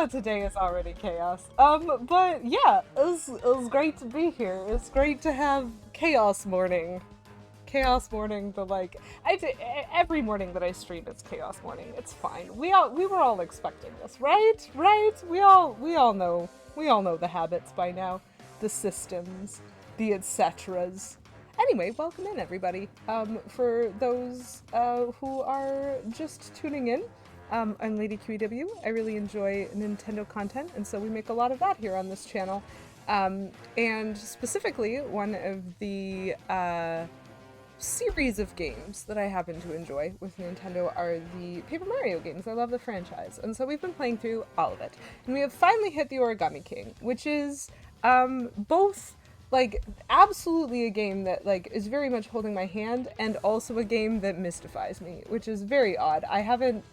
Today is already chaos. But yeah, it was great to be here. It's great to have chaos morning. Chaos morning, the like, every morning that I stream, it's chaos morning. It's fine. We were all expecting this, right? Right? We all know the habits by now, the systems, the etceteras. Anyway, welcome in everybody. For those who are just tuning in, I'm Lady QEW. I really enjoy Nintendo content, and so we make a lot of that here on this channel. And specifically, one of the series of games that I happen to enjoy with Nintendo are the Paper Mario games. I love the franchise, and so we've been playing through all of it. And we have finally hit the Origami King, which is both like absolutely a game that like is very much holding my hand, and also a game that mystifies me, which is very odd. I haven't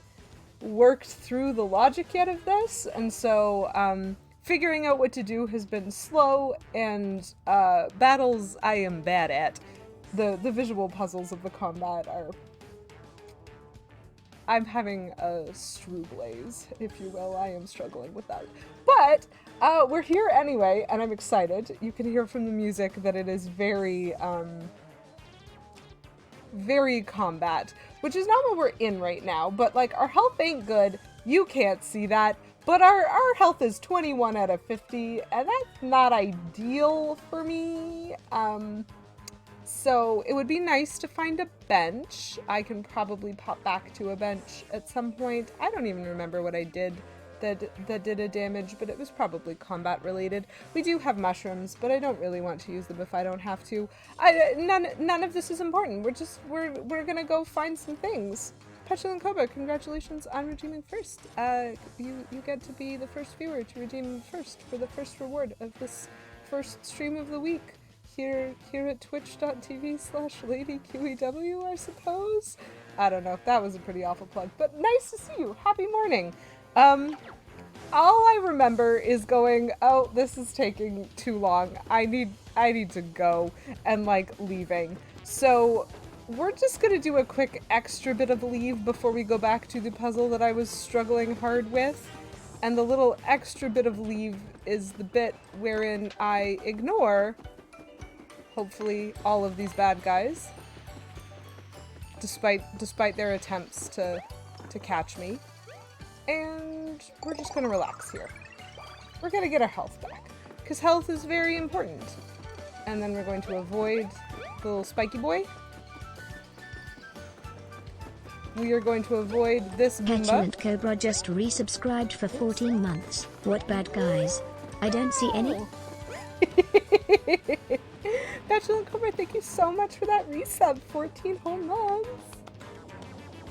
worked through the logic yet of this, and so figuring out what to do has been slow, and battles I am bad at. The visual puzzles of the combat are... I'm having a strew blaze, if you will. I am struggling with that. But we're here anyway, and I'm excited. You can hear from the music that it is very, very combat, which is not what we're in right now, but like our health ain't good. You can't see that, but our health is 21 out of 50, and that's not ideal for me. So it would be nice to find a bench. I can probably pop back to a bench at some point. I don't even remember what I did that did a damage, but it was probably combat related. We do have mushrooms, but I don't really want to use them if I don't have to. None of this is important. We're gonna go find some things. Petulant Cobra, congratulations on redeeming first. You get to be the first viewer to redeem first for the first reward of this first stream of the week. Here at twitch.tv/LadyQEW, I suppose? I don't know. That was a pretty awful plug, but nice to see you. Happy morning. All I remember is going, oh, this is taking too long. I need to go, and like leaving. So we're just gonna do a quick extra bit of leave before we go back to the puzzle that I was struggling hard with. And the little extra bit of leave is the bit wherein I ignore, hopefully, all of these bad guys, despite their attempts to catch me. And we're just gonna relax here. We're gonna get our health back, because health is very important. And then we're going to avoid the little spiky boy. We are going to avoid this Goomba. Petulant Cobra just resubscribed for 14 months. What bad guys? I don't see any. Petulant Cobra, thank you so much for that resub. 14 whole months.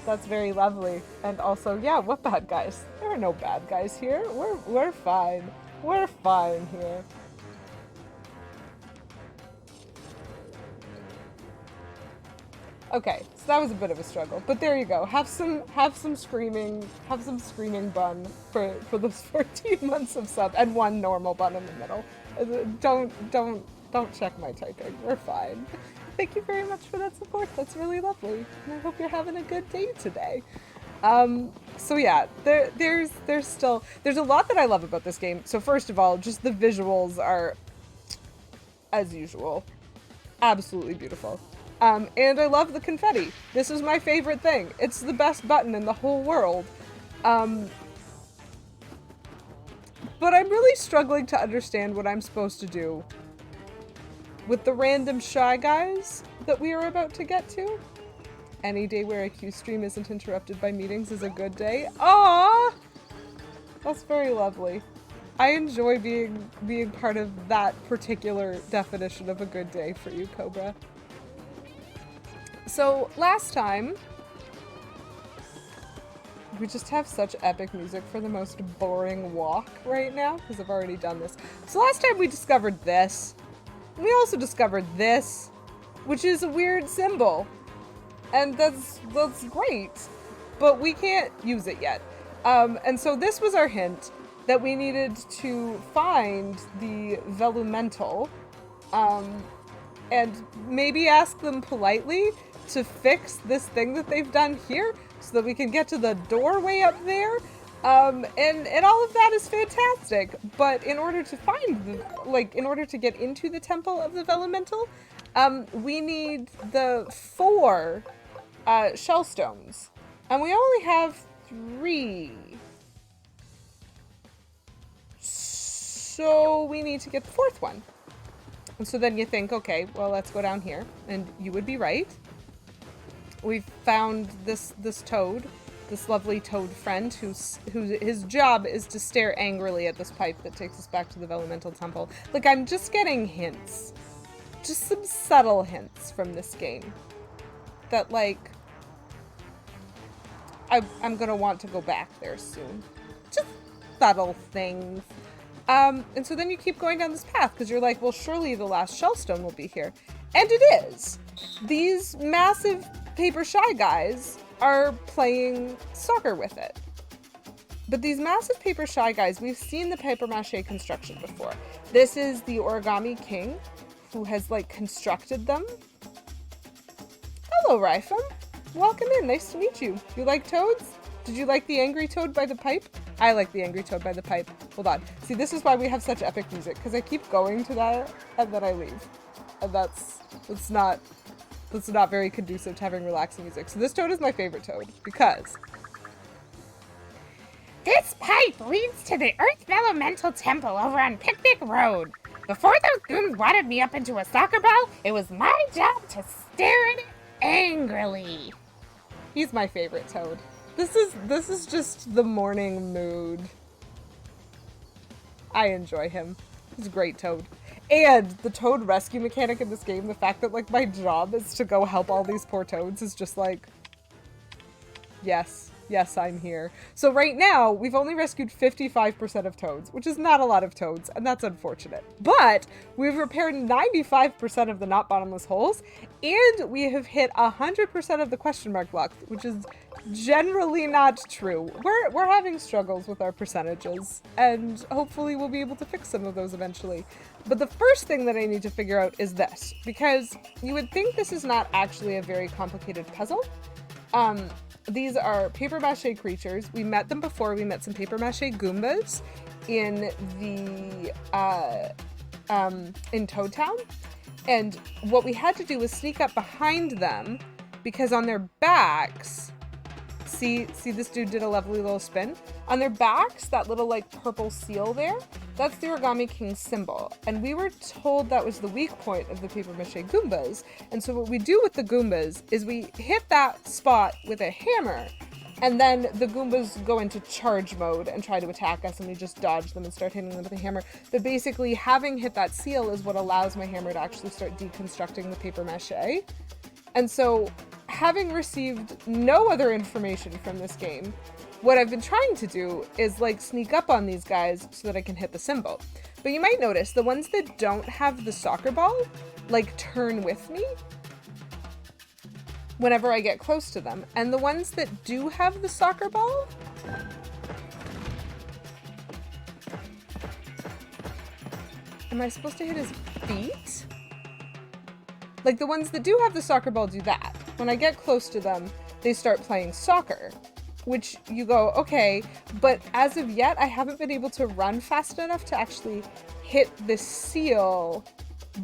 That's very lovely. And also, yeah, what bad guys? There are no bad guys here. We're fine. We're fine here. Okay, so that was a bit of a struggle, but there you go. Have some screaming bun for those 14 months of sub, and one normal bun in the middle. Don't check my typing. We're fine. Thank you very much for that support. That's really lovely, and I hope you're having a good day today. So yeah, there's a lot that I love about this game. So first of all, just the visuals are, as usual, absolutely beautiful. And I love the confetti. This is my favorite thing. It's the best button in the whole world. But I'm really struggling to understand what I'm supposed to do with the random Shy Guys that we are about to get to. Any day where a Q stream isn't interrupted by meetings is a good day. Aww! That's very lovely. I enjoy being part of that particular definition of a good day for you, Cobra. So, last time, we just have such epic music for the most boring walk right now, because I've already done this. So last time we discovered this. We also discovered this, which is a weird symbol. And that's great, but we can't use it yet. And so this was our hint that we needed to find the Vellumental, and maybe ask them politely to fix this thing that they've done here so that we can get to the doorway up there. And all of that is fantastic. But in order to find the, in order to get into the Temple of the Vellumental, we need the 4 shell stones. And we only have 3. So we need to get the 4th one. And so then you think, okay, well, let's go down here. And you would be right. We've found this toad, this lovely toad friend whose his job is to stare angrily at this pipe that takes us back to the Vellumental Temple. Like, I'm just getting hints. Just some subtle hints from this game. That, like, I'm gonna want to go back there soon. Just subtle things. And so then you keep going down this path because you're like, well, surely the last shellstone will be here. And it is. These massive paper shy guys are playing soccer with it. But these massive paper shy guys, we've seen the paper mache construction before. This is the Origami King who has, like, constructed them. Hello, Rifum. Welcome in. Nice to meet you. You like toads? Did you like the angry toad by the pipe? I like the angry toad by the pipe. Hold on. See, this is why we have such epic music, because I keep going to that and then I leave. And that's not very conducive to having relaxing music. So this toad is my favorite toad because this pipe leads to the Earth Vellumental Temple over on Picnic Road. Before those goons wadded me up into a soccer ball, it was my job to stare at it angrily. He's my favorite toad. This is just the morning mood. I enjoy him. He's a great toad. And the toad rescue mechanic in this game, the fact that, like, my job is to go help all these poor toads is just like, yes, I'm here. So right now, we've only rescued 55% of toads, which is not a lot of toads, and that's unfortunate. But we've repaired 95% of the not bottomless holes, and we have hit 100% of the question mark blocks, which is generally not true. We're having struggles with our percentages, and hopefully we'll be able to fix some of those eventually. But the first thing that I need to figure out is this, because you would think this is not actually a very complicated puzzle. These are paper mache creatures. We met them before. We met some paper mache Goombas in the in Toad Town, and what we had to do was sneak up behind them because on their backs, see this dude did a lovely little spin. On their backs, that little, like, purple seal there, that's the Origami King's symbol. And we were told that was the weak point of the paper mache Goombas. And so what we do with the Goombas is we hit that spot with a hammer, and then the Goombas go into charge mode and try to attack us, and we just dodge them and start hitting them with a hammer. But basically, having hit that seal is what allows my hammer to actually start deconstructing the paper mache. And so, having received no other information from this game, what I've been trying to do is, like, sneak up on these guys so that I can hit the symbol. But you might notice the ones that don't have the soccer ball, like, turn with me whenever I get close to them. And the ones that do have the soccer ball, am I supposed to hit his feet? Like, the ones that do have the soccer ball do that. When I get close to them, they start playing soccer, which you go, okay, but as of yet, I haven't been able to run fast enough to actually hit the seal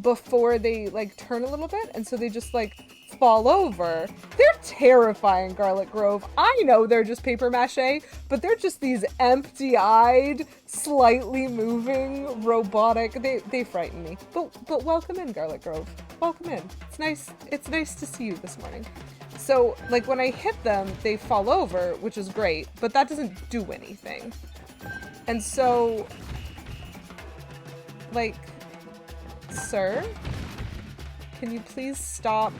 before they, like, turn a little bit, and so they just, like, fall over. They're terrifying, Garlic Grove. I know they're just paper mache, but they're just these empty-eyed, slightly moving, robotic. They frighten me. But welcome in, Garlic Grove. Welcome in. It's nice to see you this morning. So, like, when I hit them, they fall over, which is great, but that doesn't do anything. And so, like, sir, can you please stop?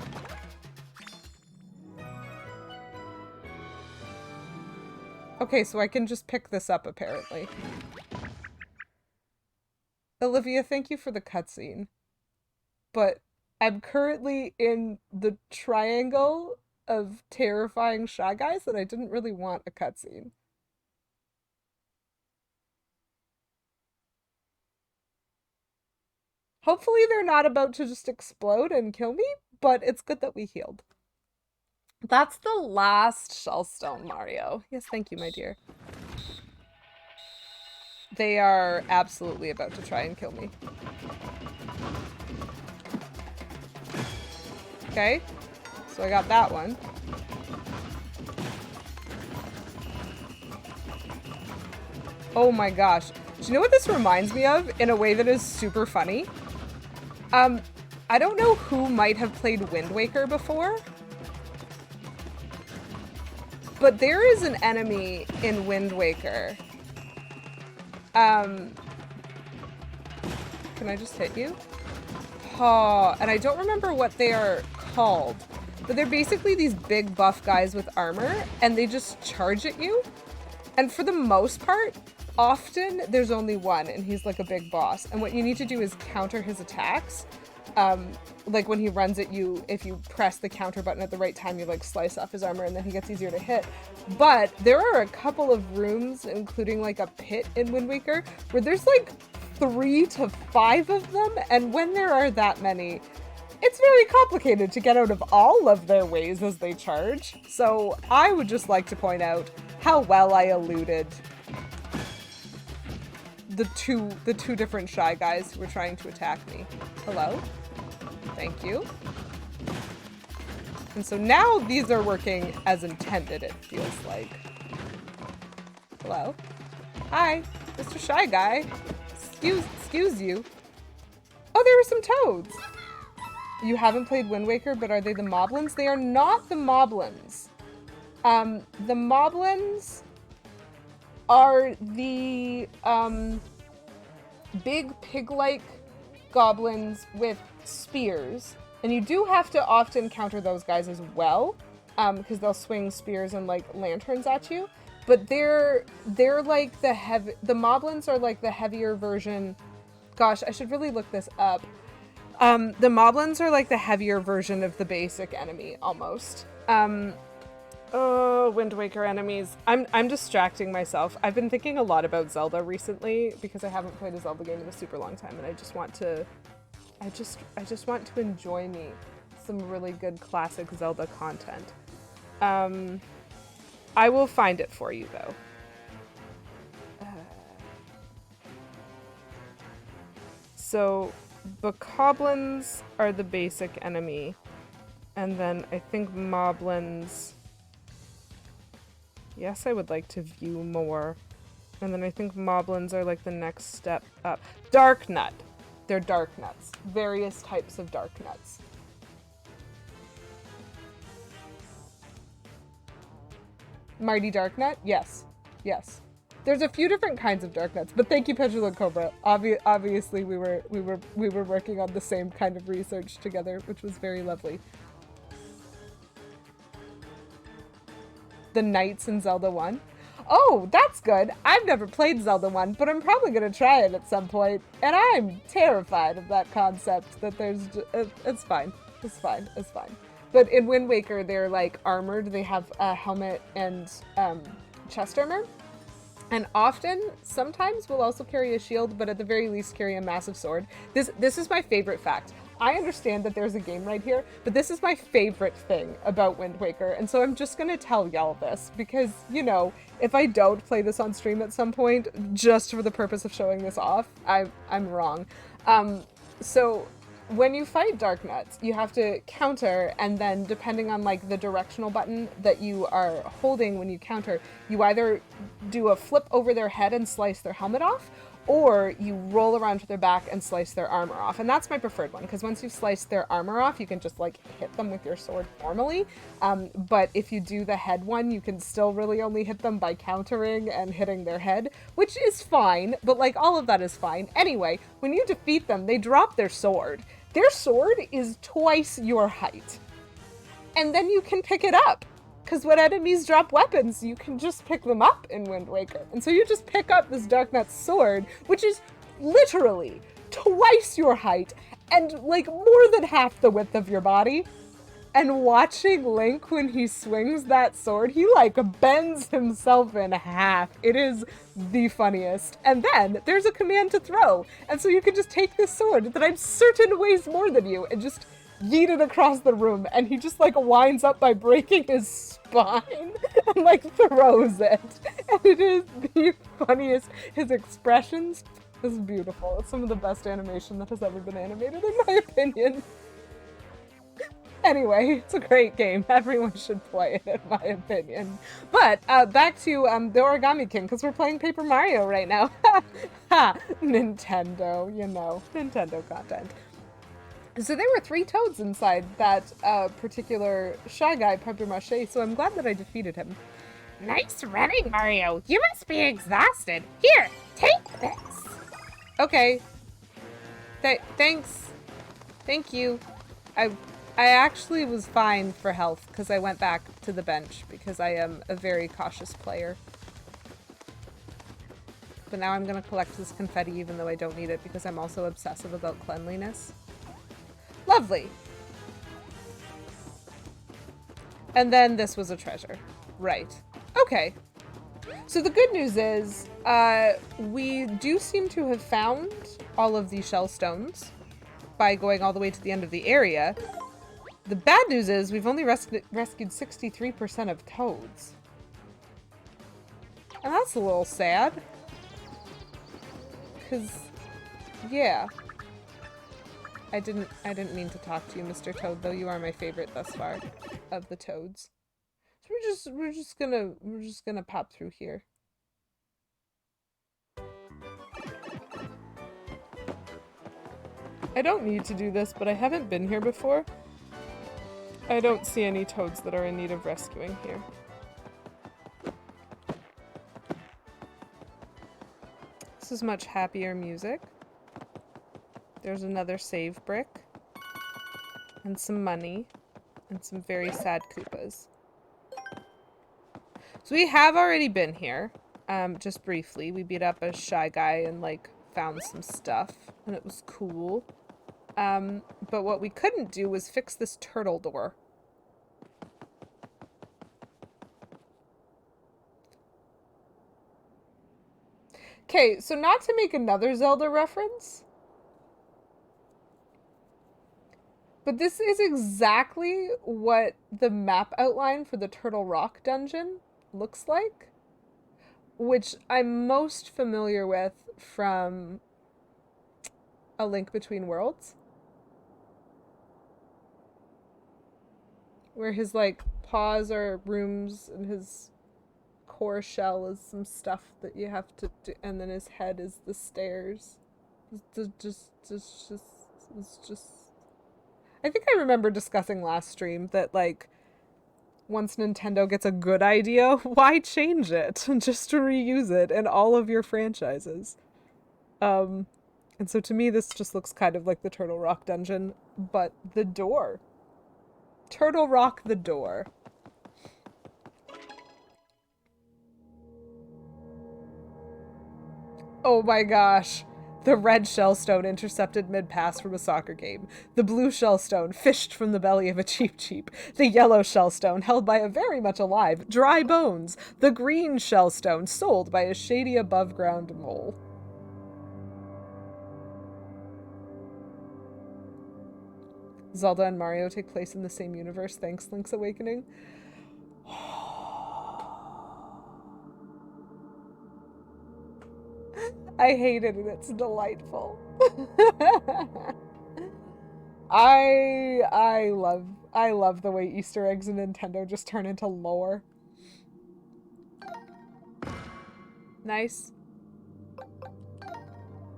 Okay, so I can just pick this up, apparently. Olivia, thank you for the cutscene. But I'm currently in the triangle of terrifying Shy Guys that I didn't really want a cutscene. Hopefully they're not about to just explode and kill me, but it's good that we healed. That's the last Shellstone, Mario. Yes, thank you, my dear. They are absolutely about to try and kill me. Okay, so I got that one. Oh my gosh. Do you know what this reminds me of in a way that is super funny? I don't know who might have played Wind Waker before, but there is an enemy in Wind Waker. Can I just hit you? Oh, and I don't remember what they are called, but they're basically these big buff guys with armor, and they just charge at you. And for the most part, often there's only one, and he's like a big boss. And what you need to do is counter his attacks. Like when he runs at you, if you press the counter button at the right time, you like slice off his armor and then he gets easier to hit. But there are a couple of rooms, including like a pit in Wind Waker, where there's like 3 to 5 of them. And when there are that many, it's very complicated to get out of all of their ways as they charge. So I would just like to point out how well I eluded the two different shy guys who were trying to attack me. Hello? Thank you. And so now these are working as intended, it feels like. Hello? Hi, Mr. Shy Guy. Excuse you. Oh, there were some toads. You haven't played Wind Waker, but are they the moblins? They are not the moblins. The moblins are the big pig-like goblins with spears, and you do have to often counter those guys as well, because they'll swing spears and like lanterns at you. But they're like the moblins are like the heavier version. Gosh, I should really look this up. The moblins are like the heavier version of the basic enemy almost. Oh, Wind Waker enemies. I'm distracting myself. I've been thinking a lot about Zelda recently because I haven't played a Zelda game in a super long time, and I just want to enjoy me some really good classic Zelda content. I will find it for you though. So bokoblins are the basic enemy, and then I think moblins. Yes, I would like to view more. And then I think moblins are like the next step up. Dark Nut. They're dark nuts. Various types of dark nuts. Mighty Dark Nut? Yes. Yes. There's a few different kinds of dark nuts, but thank you, Petulant Cobra. Obviously we were working on the same kind of research together, which was very lovely. The knights in Zelda 1. Oh, that's good. I've never played Zelda 1, but I'm probably going to try it at some point. And I'm terrified of that concept that there's... It's fine. It's fine. It's fine. But in Wind Waker, they're like armored. They have a helmet and chest armor. And often, sometimes will also carry a shield, but at the very least carry a massive sword. This is my favorite fact. I understand that there's a game right here, but this is my favorite thing about Wind Waker, and so I'm just gonna tell y'all this, because, you know, if I don't play this on stream at some point, just for the purpose of showing this off, I'm wrong. So, when you fight Dark Nuts, you have to counter, and then depending on like the directional button that you are holding when you counter, you either do a flip over their head and slice their helmet off, or you roll around to their back and slice their armor off. And that's my preferred one, because once you've sliced their armor off, you can just like hit them with your sword normally. But if you do the head one, you can still really only hit them by countering and hitting their head, which is fine, but like all of that is fine. Anyway, when you defeat them, they drop their sword. Their sword is twice your height. And then you can pick it up. Because when enemies drop weapons, you can just pick them up in Wind Waker. And so you just pick up this Dark Nut sword, which is literally twice your height and like more than half the width of your body. And watching Link when he swings that sword, he like bends himself in half. It is the funniest. And then there's a command to throw. And so you can just take this sword that I'm certain weighs more than you and just yeet it across the room, and he just like winds up by breaking his spine and like throws it. And it is the funniest. His expressions is beautiful. It's some of the best animation that has ever been animated, in my opinion. Anyway, it's a great game. Everyone should play it, in my opinion. But back to the Origami King, because we're playing Paper Mario right now. Ha! Nintendo, you know, Nintendo content. So there were 3 toads inside that particular Shy Guy Papier Mâché, so I'm glad that I defeated him. Nice running, Mario. You must be exhausted. Here, take this. Okay. Thanks. Thank you. I actually was fine for health because I went back to the bench because I am a very cautious player. But now I'm going to collect this confetti even though I don't need it because I'm also obsessive about cleanliness. Lovely. And then this was a treasure. Right. Okay. So the good news is we do seem to have found all of these shell stones by going all the way to the end of the area. The bad news is we've only rescued 63% of toads. And that's a little sad. Because, yeah. I didn't mean to talk to you, Mr. Toad, though you are my favorite thus far of the toads. So we're just gonna pop through here. I don't need to do this, but I haven't been here before. I don't see any toads that are in need of rescuing here. This is much happier music. There's another save brick. And some money. And some very sad Koopas. So we have already been here. Just briefly. We beat up a Shy Guy and, like, found some stuff. And it was cool. But what we couldn't do was fix this turtle door. Okay, so not to make another Zelda reference, but this is exactly what the map outline for the Turtle Rock dungeon looks like, which I'm most familiar with from A Link Between Worlds, where his, like, paws are rooms and his core shell is some stuff that you have to do, and then his head is the stairs. It's just... I think I remember discussing last stream that, like, once Nintendo gets a good idea, why change it? Just to reuse it in all of your franchises. And so to me, this just looks kind of like the Turtle Rock dungeon, but the door. Turtle Rock the door. Oh my gosh. The red shellstone intercepted mid-pass from a soccer game. The blue shellstone fished from the belly of a Cheep Cheep. The yellow shellstone held by a very much alive Dry Bones. The green shellstone sold by a shady above-ground mole. Zelda and Mario take place in the same universe. Thanks, Link's Awakening. I hate it and it's delightful. I love the way Easter eggs in Nintendo just turn into lore. Nice.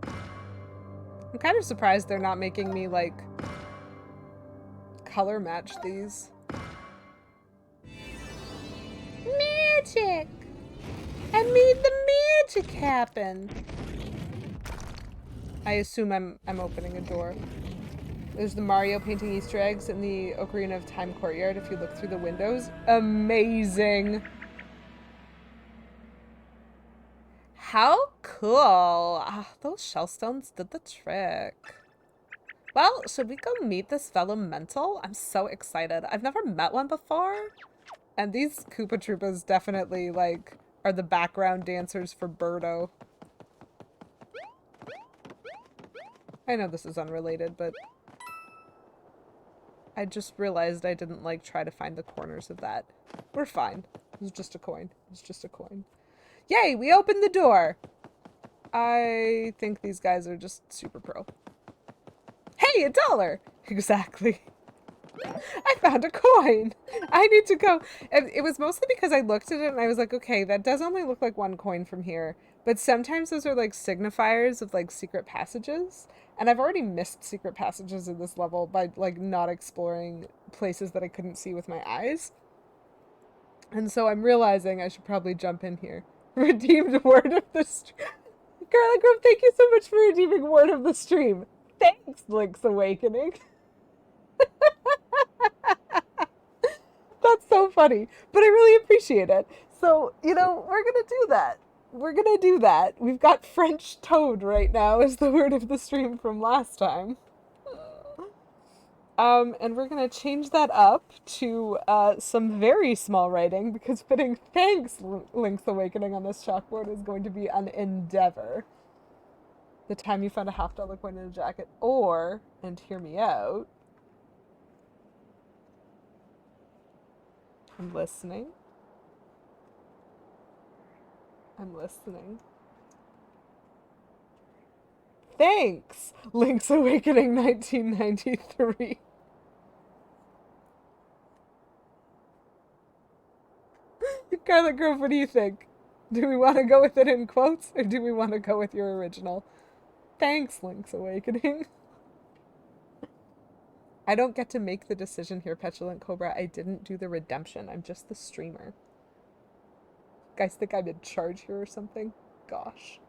I'm kind of surprised they're not making me, like, color match these. Magic! I made the magic happen! I assume I'm opening a door. There's the Mario painting Easter eggs in the Ocarina of Time courtyard if you look through the windows. Amazing! How cool! Ah, those shellstones did the trick. Well, should we go meet this Vellumental? I'm so excited. I've never met one before. And these Koopa Troopas definitely, like, are the background dancers for Birdo. I know this is unrelated, but I just realized I didn't, like, try to find the corners of that. We're fine. It was just a coin. It was just a coin. Yay, we opened the door. I think these guys are just super pro. Hey, $1! Exactly. I found a coin. I need to go. And it was mostly because I looked at it and I was like, okay, that does only look like one coin from here. But sometimes those are like signifiers of like secret passages. And I've already missed secret passages in this level by like not exploring places that I couldn't see with my eyes. And so I'm realizing I should probably jump in here. Redeemed word of the stream. Garlic Grove, thank you so much for redeeming word of the stream. Thanks, Link's Awakening. That's so funny, but I really appreciate it. So, you know, we're gonna do that. We're gonna do that. We've got French toad right now as the word of the stream from last time. And we're gonna change that up to some very small writing because putting thanks Link's Awakening on this chalkboard is going to be an endeavor. The time you found a $50 coin in a jacket, or, and hear me out, I'm listening. I'm listening. Thanks, Link's Awakening 1993. Garlic Grove, what do you think? Do we want to go with it in quotes, or do we want to go with your original? Thanks, Link's Awakening. I don't get to make the decision here, Petulant Cobra. I didn't do the redemption. I'm just the streamer. You guys think I'm in charge here or something? Gosh.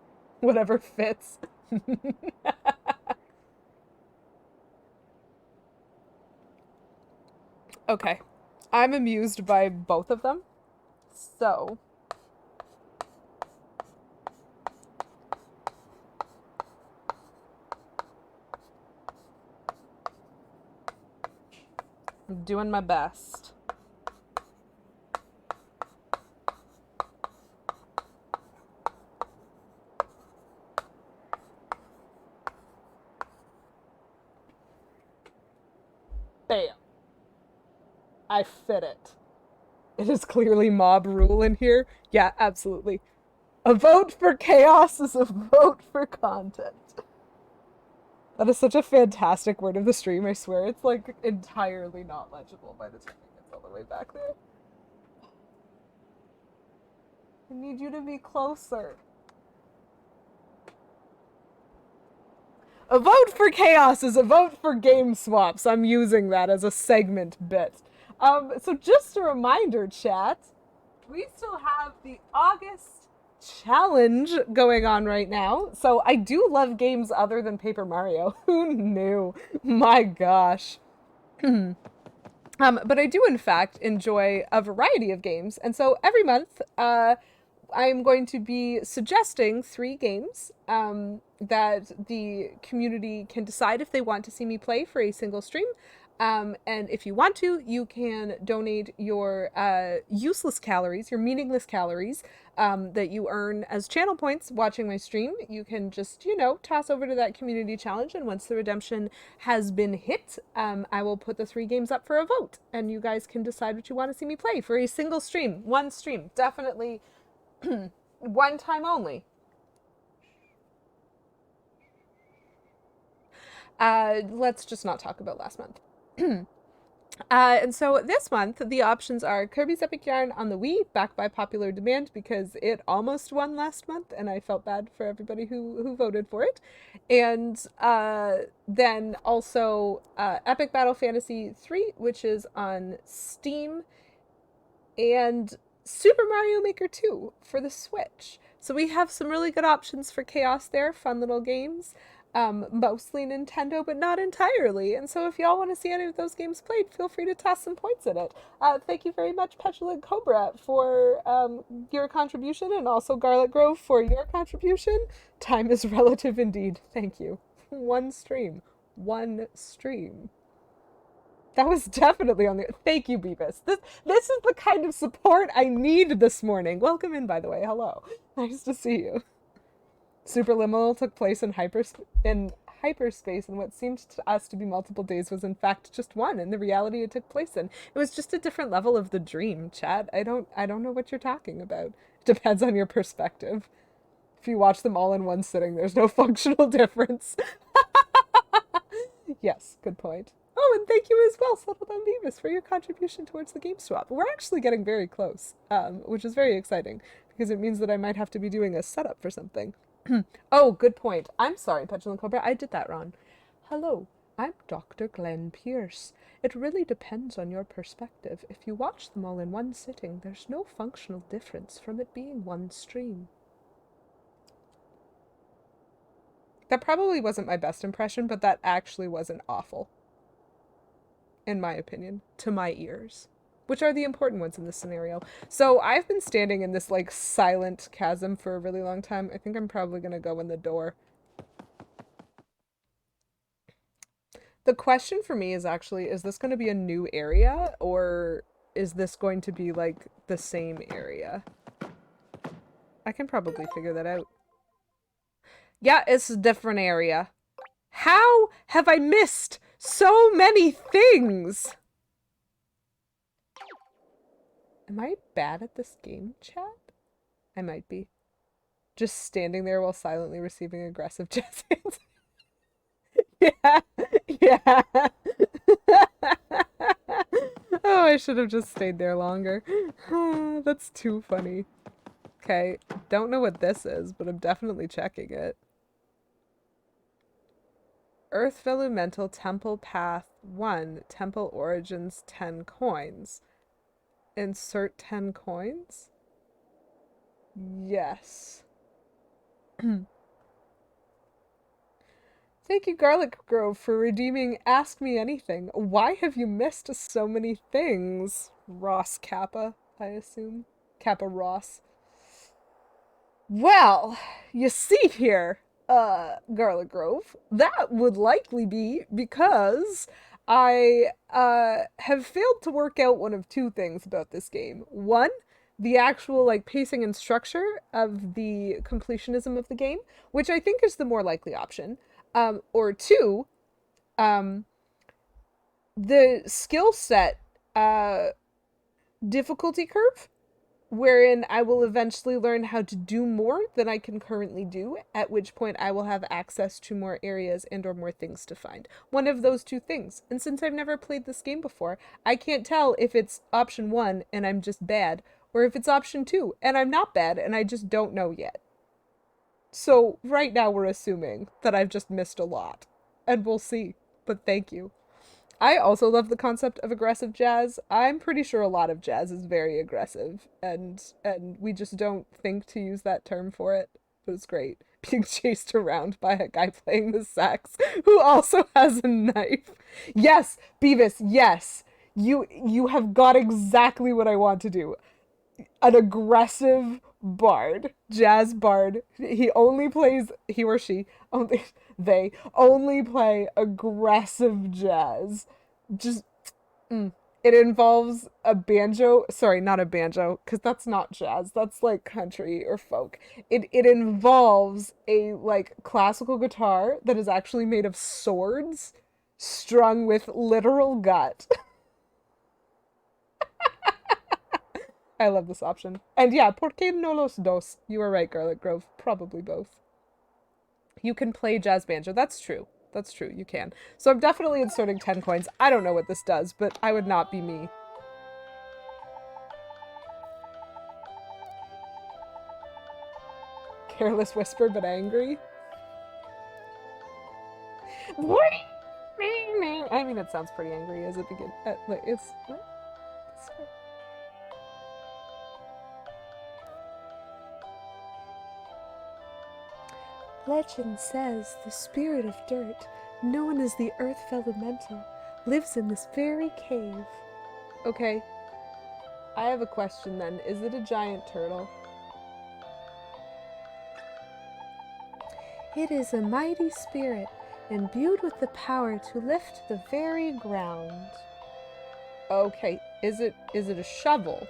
Whatever fits. Okay. I'm amused by both of them. So... I'm doing my best. Bam. I fit it. It is clearly mob rule in here. Yeah, absolutely. A vote for chaos is a vote for content. That is such a fantastic word of the stream, I swear. It's like entirely not legible by the time it gets all the way back there. I need you to be closer. A vote for chaos is a vote for game swaps. I'm using that as a segment bit. So just a reminder, chat, we still have the August challenge going on right now. So I do love games other than Paper Mario. Who knew? My gosh. But I do, in fact, enjoy a variety of games. And so every month, I'm going to be suggesting 3 games that the community can decide if they want to see me play for a single stream. And if you want to, you can donate your useless calories, your meaningless calories that you earn as channel points watching my stream. You can just, you know, toss over to that community challenge. And once the redemption has been hit, I will put the 3 games up for a vote. And you guys can decide what you want to see me play for a single stream. One stream. Definitely one time only. Let's just not talk about last month. And so this month, the options are Kirby's Epic Yarn on the Wii, back by popular demand because it almost won last month, and I felt bad for everybody who voted for it. And then also Epic Battle Fantasy 3, which is on Steam, and Super Mario Maker 2 for the Switch. So we have some really good options for chaos there, fun little games. Mostly Nintendo, but not entirely. And so if y'all want to see any of those games played, feel free to toss some points in it. Thank you very much, Petulant Cobra, for your contribution, and also Garlic Grove for your contribution. Time is relative indeed. Thank you. One stream. One stream. That was definitely on the... Thank you, Beavis. This is the kind of support I need this morning. Welcome in, by the way. Hello. Nice to see you. Superliminal took place in hyperspace, and what seemed to us to be multiple days was in fact just one, and the reality it took place in. It was just a different level of the dream, chat. I don't know what you're talking about. It depends on your perspective. If you watch them all in one sitting, there's no functional difference. Yes, good point. Oh, and thank you as well, Settled on Beavis, for your contribution towards the game swap. We're actually getting very close, which is very exciting, because it means that I might have to be doing a setup for something. Oh, good point. I'm sorry, Petulant Cobra, I did that wrong. Hello, I'm Dr. Glenn Pierce. It really depends on your perspective. If you watch them all in one sitting, there's no functional difference from it being one stream. That probably wasn't my best impression, but that actually wasn't awful. In my opinion, to my ears. Which are the important ones in this scenario. So I've been standing in this, like, silent chasm for a really long time. I think I'm probably gonna go in the door. The question for me is actually, is this gonna be a new area, or is this going to be, like, the same area? I can probably figure that out. Yeah, it's a different area. How have I missed so many things? Am I bad at this game, chat? I might be. Just standing there while silently receiving aggressive jazz hands. Yeah, yeah. Oh, I should have just stayed there longer. That's too funny. Okay, don't know what this is, but I'm definitely checking it. Earth Vellumental Temple Path 1, Temple Origins 10 coins. Insert 10 coins? Yes. Thank you, Garlic Grove, for redeeming Ask Me Anything. Why have you missed so many things? Ross Kappa, I assume. Kappa Ross. Well, you see here, Garlic Grove, that would likely be because I have failed to work out one of two things about this game. One, the actual like pacing and structure of the completionism of the game, which I think is the more likely option. Or two, the skill set difficulty curve, wherein I will eventually learn how to do more than I can currently do, at which point I will have access to more areas and or more things to find. One of those two things. And since I've never played this game before, I can't tell if it's option 1 and I'm just bad, or if it's option 2 and I'm not bad and I just don't know yet. So right now we're assuming that I've just missed a lot. And we'll see. But thank you. I also love the concept of aggressive jazz. I'm pretty sure a lot of jazz is very aggressive, and we just don't think to use that term for it. But it's great. Being chased around by a guy playing the sax who also has a knife. Yes, Beavis, yes. You have got exactly what I want to do. An aggressive bard, jazz bard. He or she, only they only play aggressive jazz. Just it involves a banjo, sorry, not a banjo, because that's not jazz, that's like country or folk. It involves a like classical guitar that is actually made of swords strung with literal gut. I love this option. And yeah, ¿por qué no los dos? You are right, Garlic Grove. Probably both. You can play jazz banjo. That's true. That's true. You can. So I'm definitely inserting 10 coins. I don't know what this does, but I would not be me. Careless whisper, but angry. I mean, it sounds pretty angry as it begins. Like, it's... Legend says the spirit of dirt, known as the Earth Vellumental, lives in this very cave. Okay. I have a question then. Is it a giant turtle? It is a mighty spirit, imbued with the power to lift the very ground. Okay. Is it a shovel?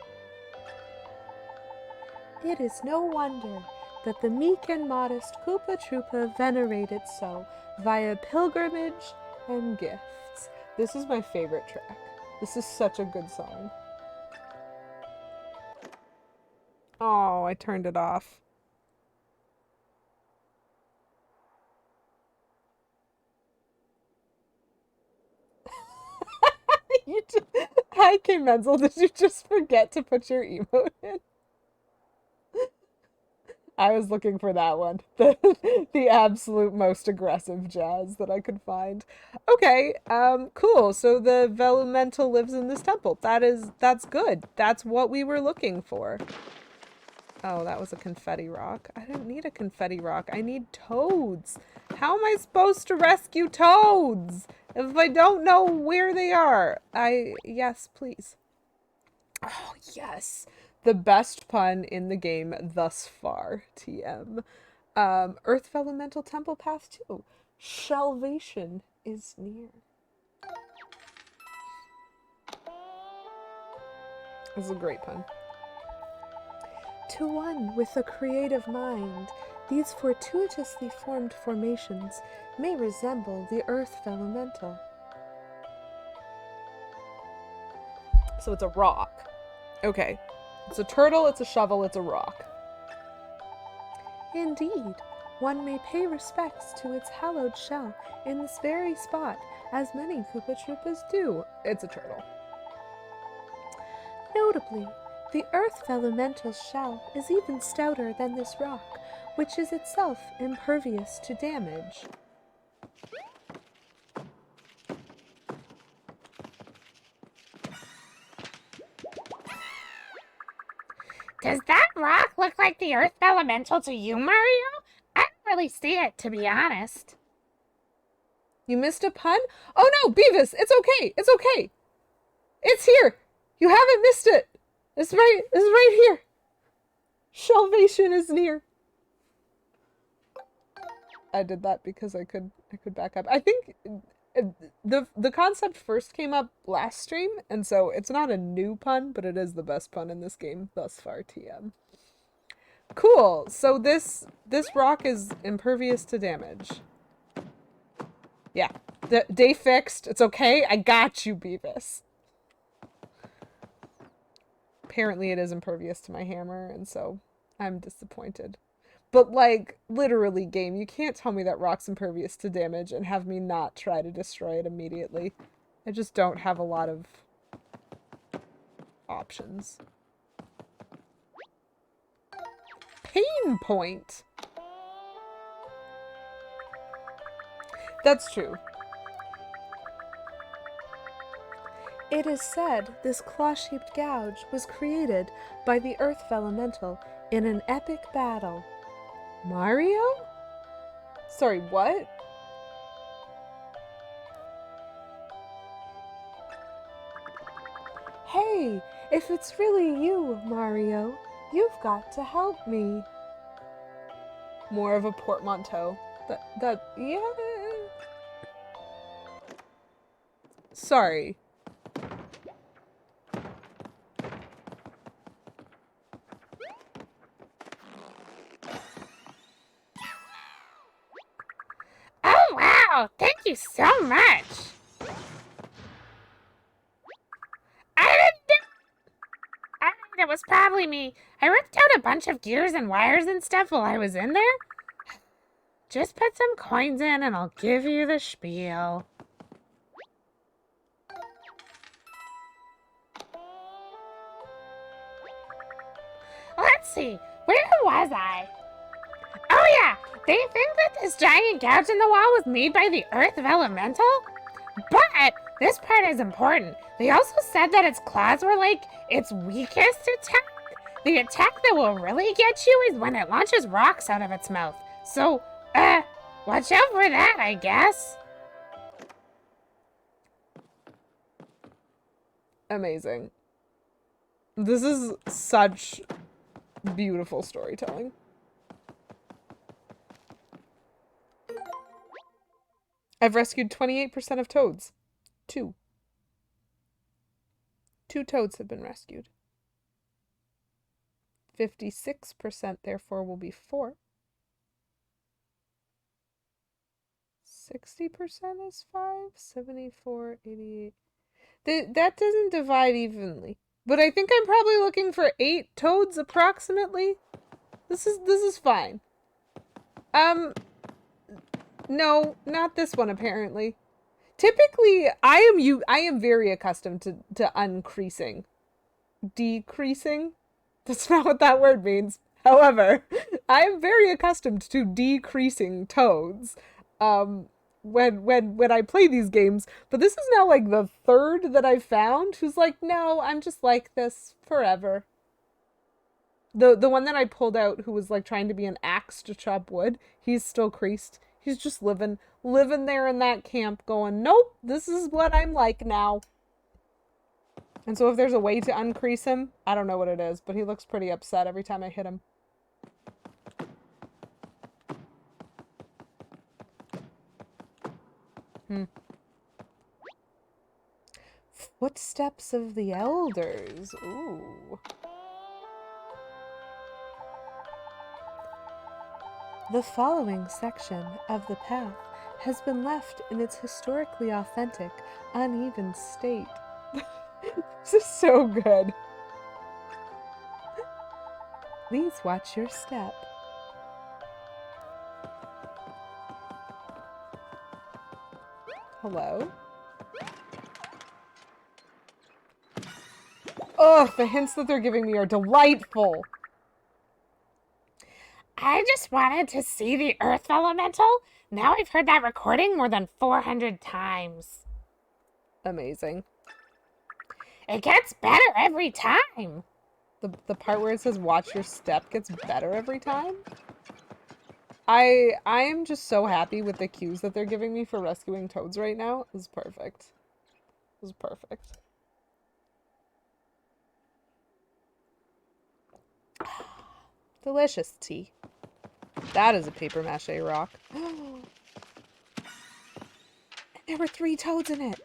It is no wonder. that the meek and modest Koopa Troopa venerate it so, via pilgrimage and gifts. This is my favorite track. This is such a good song. Oh, I turned it off. Hi, K. Menzel. Did you just forget to put your emote in? I was looking for that one. The absolute most aggressive jazz that I could find. Okay, cool. So the Vellumental lives in this temple. That's good. That's what we were looking for. Oh, that was a confetti rock. I don't need a confetti rock. I need toads. How am I supposed to rescue toads if I don't know where they are? Yes, please. Oh, yes. The best pun in the game thus far, TM. Earth Vellumental Temple Path 2. Salvation is near. This is a great pun. To one with a creative mind, these fortuitously formed formations may resemble the Earth Vellumental. So it's a rock. Okay. It's a turtle, it's a shovel, it's a rock. Indeed, one may pay respects to its hallowed shell in this very spot, as many Koopa Troopas do. It's a turtle. Notably, the Earth Vellumental shell is even stouter than this rock, which is itself impervious to damage. Does that rock look like the Earth Vellumental to you, Mario? I don't really see it, to be honest. You missed a pun? Oh no, Beavis, it's okay, it's okay. It's here. You haven't missed it. It's right here. Salvation is near. I did that because I could back up. I think the concept first came up last stream, and so it's not a new pun, but it is the best pun in this game thus far, TM. Cool. So this rock is impervious to damage. Yeah. Day fixed. It's okay. I got you, Beavis. Apparently it is impervious to my hammer, and so I'm disappointed. But, like, literally, game, you can't tell me that rock's impervious to damage and have me not try to destroy it immediately. I just don't have a lot of options. Pain point! That's true. It is said this claw-shaped gouge was created by the Earth Vellumental in an epic battle. Mario? Sorry, what? Hey, if it's really you, Mario, you've got to help me. More of a portmanteau. Yeah. Sorry. Oh, wow! Thank you so much! I think it was probably me. I ripped out a bunch of gears and wires and stuff while I was in there. Just put some coins in and I'll give you the spiel. Let's see, where was I? Oh yeah, they think that this giant gouge in the wall was made by the Earth Vellumental? But this part is important. They also said that its claws were like its weakest attack. The attack that will really get you is when it launches rocks out of its mouth. So, watch out for that, I guess. Amazing. This is such beautiful storytelling. I've rescued 28% of toads. 2 toads have been rescued. 56% therefore will be 4. 60% is 5. 74, 88. That doesn't divide evenly. But I think I'm probably looking for 8 toads approximately. This is fine. No, not this one apparently. Typically, I am very accustomed to uncreasing. Decreasing? That's not what that word means. However, I am very accustomed to decreasing toads. When I play these games, but this is now like the 3rd that I've found who's like, no, I'm just like this forever. The one that I pulled out who was like trying to be an axe to chop wood, he's still creased. He's just living there in that camp going, nope, this is what I'm like now. And so if there's a way to uncrease him, I don't know what it is, but he looks pretty upset every time I hit him. Footsteps of the Elders. Ooh. The following section of the path has been left in its historically authentic, uneven state. This is so good. Please watch your step. Hello? Ugh, the hints that they're giving me are delightful. I just wanted to see the Earth Vellumental. Now I've heard that recording more than 400 times. Amazing. It gets better every time. The part where it says watch your step gets better every time? I am just so happy with the cues that they're giving me for rescuing toads right now. This is perfect. This is perfect. Delicious tea. That is a paper mache rock. There were 3 toads in it.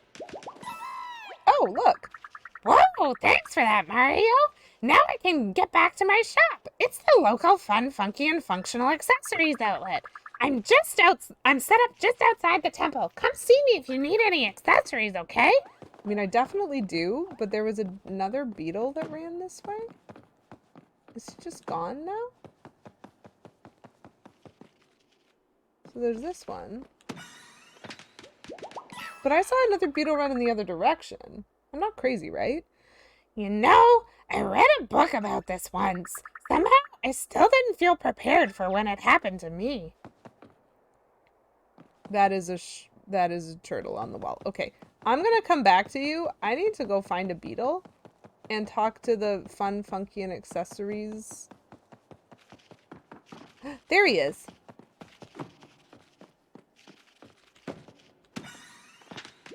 Oh, look. Whoa, thanks for that, Mario. Now I can get back to my shop. It's the local fun, funky, and functional accessories outlet. I'm set up just outside the temple. Come see me if you need any accessories, okay? I mean, I definitely do, but there was another beetle that ran this way. Is he just gone now? So there's this one. But I saw another beetle run in the other direction. I'm not crazy, right? You know, I read a book about this once. Somehow, I still didn't feel prepared for when it happened to me. That is a turtle on the wall. Okay, I'm gonna come back to you. I need to go find a beetle and talk to the fun, funky, and accessories. There he is.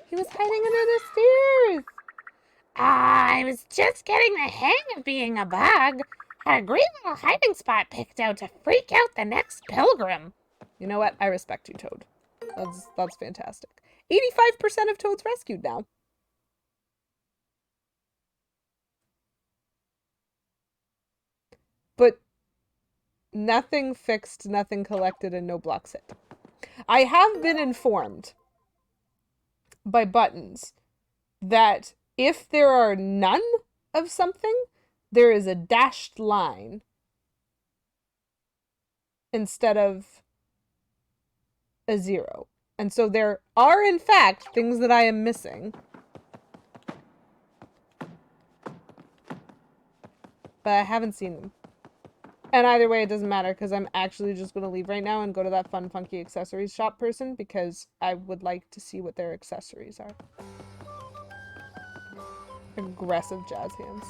He was hiding under the stairs. I was just getting the hang of being a bug. Had a great little hiding spot picked out to freak out the next pilgrim. You know what? I respect you, Toad. That's fantastic. 85% of toads rescued now. But nothing fixed, nothing collected, and no blocks hit. I have been informed by buttons that if there are none of something, there is a dashed line instead of a 0. And so there are, in fact, things that I am missing. But I haven't seen them. And either way, it doesn't matter, because I'm actually just going to leave right now and go to that fun, funky accessories shop person, because I would like to see what their accessories are. Aggressive jazz hands.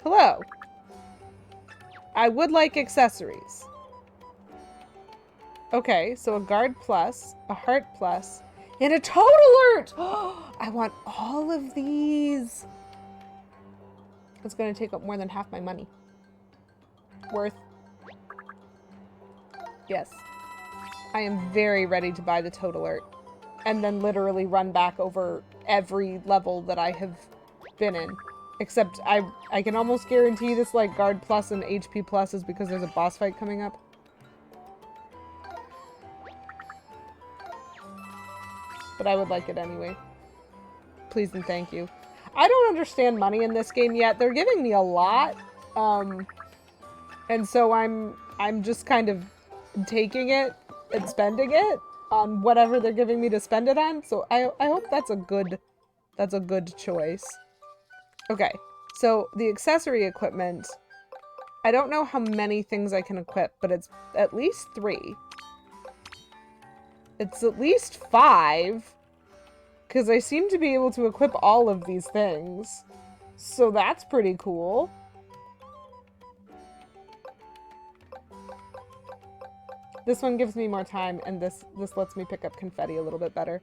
Hello. I would like accessories. Okay, so a guard plus, a heart plus, and a toad alert! I want all of these. It's going to take up more than half my money. Worth. Yes. I am very ready to buy the toad alert. And then literally run back over every level that I have been in. Except I can almost guarantee this like guard plus and HP plus is because there's a boss fight coming up. But I would like it anyway. Please and thank you. I don't understand money in this game yet. They're giving me a lot. And so I'm just kind of taking it and spending it on whatever they're giving me to spend it on. So I hope that's a good choice. Okay. So the accessory equipment, I don't know how many things I can equip, but it's at least 3. It's at least 5. Because I seem to be able to equip all of these things. So that's pretty cool. This one gives me more time, and this lets me pick up confetti a little bit better.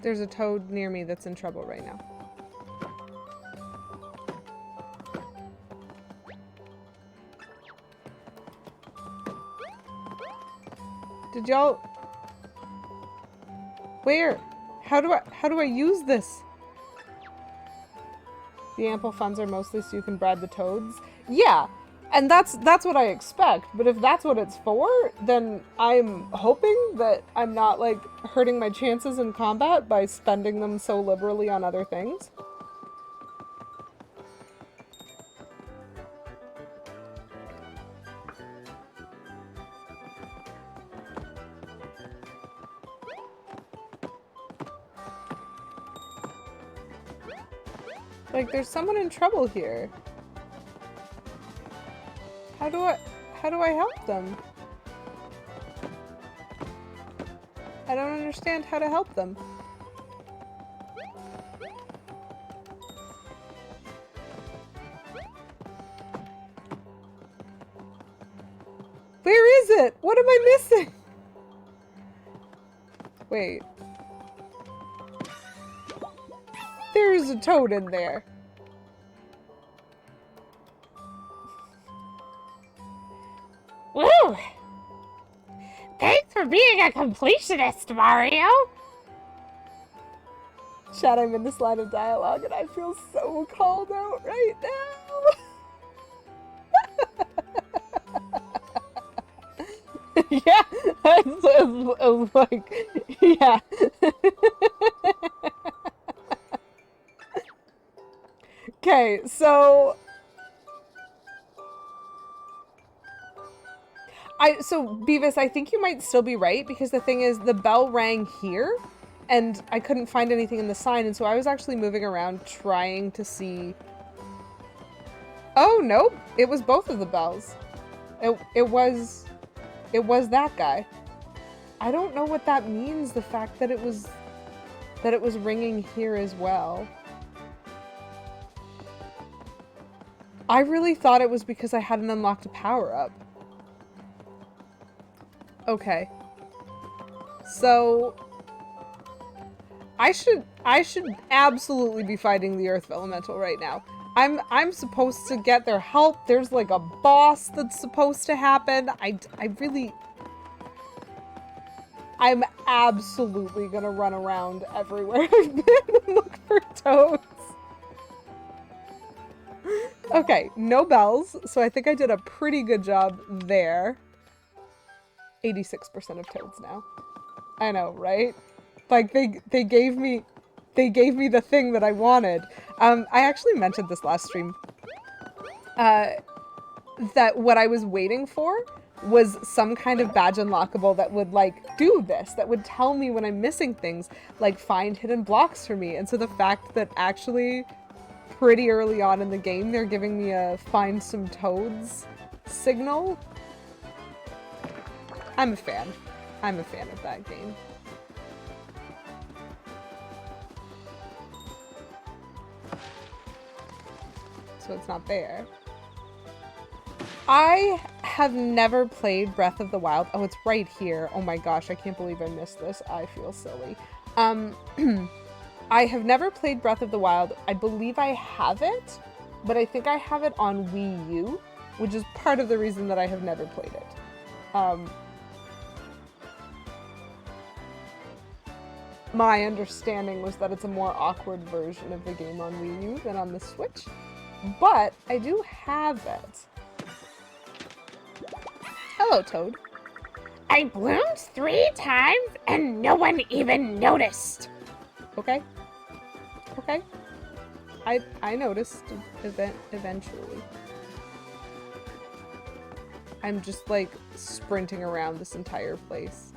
There's a toad near me that's in trouble right now. Did y'all... Where? How do I use this? The ample funds are mostly so you can bribe the toads. Yeah, and that's what I expect. But if that's what it's for, then I'm hoping that I'm not like hurting my chances in combat by spending them so liberally on other things. Like, there's someone in trouble here. How do I help them? I don't understand how to help them. Where is it? What am I missing? Wait. There's a toad in there. Woo! Thanks for being a completionist, Mario! Chat, I'm in this line of dialogue and I feel so called out right now. Yeah, it's like, yeah. Okay, so Beavis, I think you might still be right, because the thing is the bell rang here and I couldn't find anything in the sign, and so I was actually moving around trying to see. Oh, nope. It was both of the bells. It was that guy. I don't know what that means, the fact that it was ringing here as well. I really thought it was because I hadn't unlocked a power-up. Okay. So I should absolutely be fighting the Earth Vellumental right now. I'm supposed to get their help. There's like a boss that's supposed to happen. I'm absolutely gonna run around everywhere I've been and look for toads. Okay, no bells, so I think I did a pretty good job there. 86% of toads now. I know, right? Like they gave me the thing that I wanted. I actually mentioned this last stream. That what I was waiting for was some kind of badge unlockable that would like do this, that would tell me when I'm missing things, like find hidden blocks for me. And so the fact that actually pretty early on in the game they're giving me a find some toads signal, I'm a fan. I'm a fan of that game. So it's not there. I have never played Breath of the Wild. Oh, it's right here. Oh my gosh, I can't believe I missed this. I feel silly. I have never played Breath of the Wild. I believe I have it, but I think I have it on Wii U, which is part of the reason that I have never played it. my understanding was that it's a more awkward version of the game on Wii U than on the Switch. But I do have it. Hello, Toad. I bloomed 3 times and no one even noticed. Okay. Okay. I noticed eventually. I'm just like sprinting around this entire place.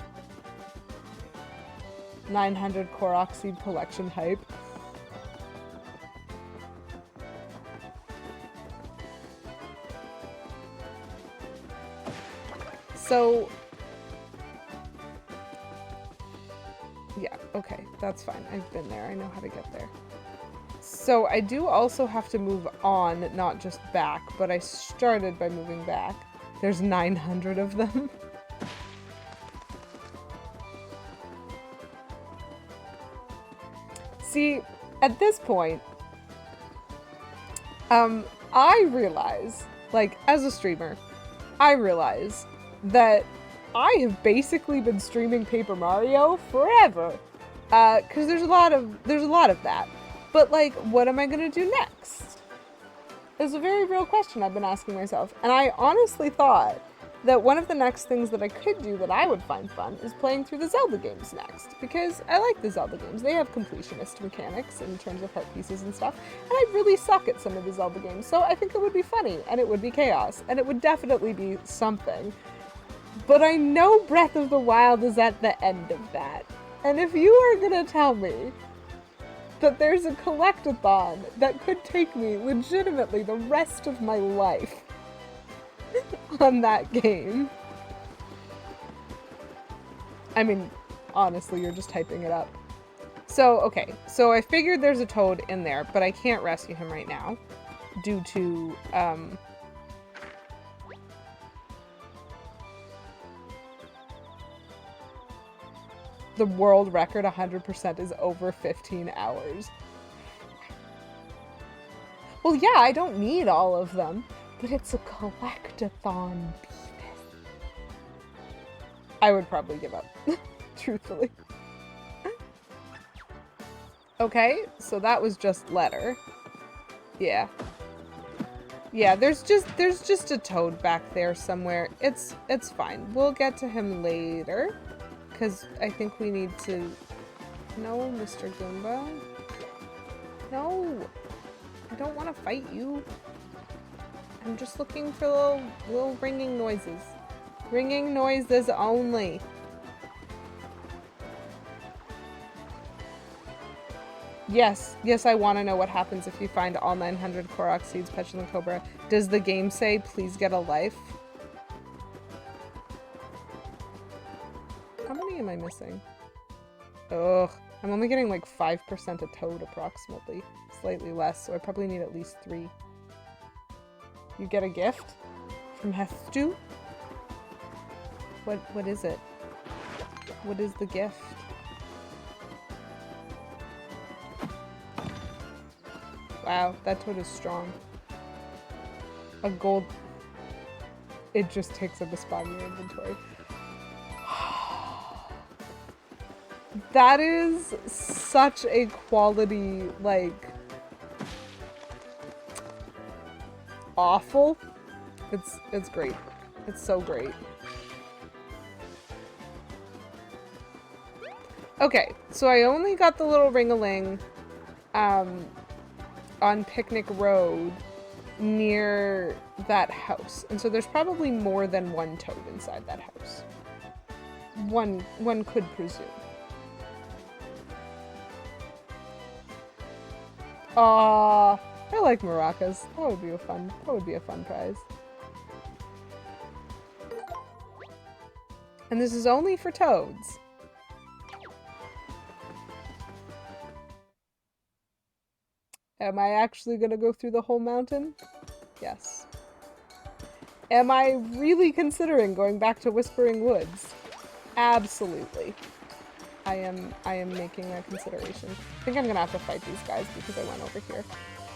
900 Korok Seed collection hype. So, yeah, okay, that's fine. I've been there. I know how to get there. So I do also have to move on, not just back, but I started by moving back. There's 900 of them. See, at this point, I realize, like, as a streamer, I realize that I have basically been streaming Paper Mario forever. 'Cause there's a lot of that. But, like, what am I gonna do next? It's a very real question I've been asking myself. And I honestly thought that one of the next things that I could do that I would find fun is playing through the Zelda games next. Because I like the Zelda games. They have completionist mechanics in terms of heart pieces and stuff. And I really suck at some of the Zelda games. So I think it would be funny. And it would be chaos. And it would definitely be something. But I know Breath of the Wild is at the end of that. And if you are gonna tell me that there's a collectathon that could take me legitimately the rest of my life on that game. I mean, honestly, you're just typing it up. So, okay. So I figured there's a Toad in there, but I can't rescue him right now due to, the world record 100% is over 15 hours. Well, yeah, I don't need all of them, but it's a collectathon. I would probably give up, truthfully. Okay, so that was just letter. Yeah. Yeah, there's just a Toad back there somewhere. It's fine. We'll get to him later. Because I think we need to... No, Mr. Goomba. No. I don't want to fight you. I'm just looking for little ringing noises. Ringing noises only. Yes, I want to know what happens if you find all 900 Korok Seeds, Petulant Cobra. Does the game say, please get a life? How many am I missing? Ugh. I'm only getting like 5% a Toad approximately. Slightly less, so I probably need at least 3. You get a gift? From Heftu? What is it? What is the gift? Wow, that Toad is strong. A gold... It just takes up a spot in your inventory. That is such a quality, like, awful. It's great. It's so great. Okay, so I only got the little ring-a-ling on Picnic Road near that house. And so there's probably more than one Toad inside that house. One could presume. Aww, I like maracas. That would be a fun prize. And this is only for Toads. Am I actually gonna go through the whole mountain? Yes. Am I really considering going back to Whispering Woods? Absolutely. I am making that consideration. I think I'm gonna have to fight these guys because I went over here.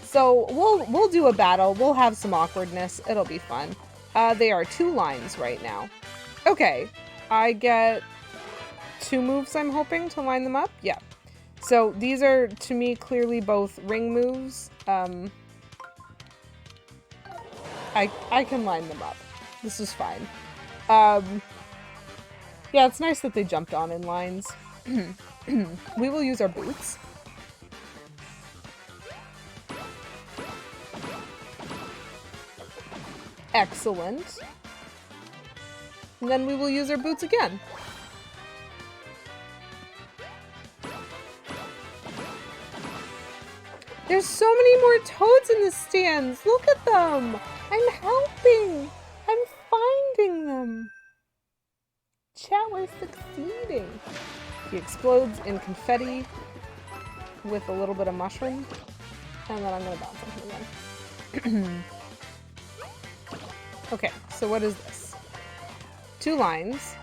So we'll do a battle. We'll have some awkwardness. It'll be fun. They are 2 lines right now. Okay, I get 2 moves, I'm hoping, to line them up. Yeah. So these are, to me, clearly both ring moves. I can line them up. This is fine. Yeah, it's nice that they jumped on in lines. We will use our boots. Excellent. And then we will use our boots again. There's so many more toads in the stands. Look at them. I'm helping. I'm finding them. Chat, we're succeeding. He explodes in confetti with a little bit of mushroom. And then I'm going to bounce on him again. Okay, so what is this? 2 lines.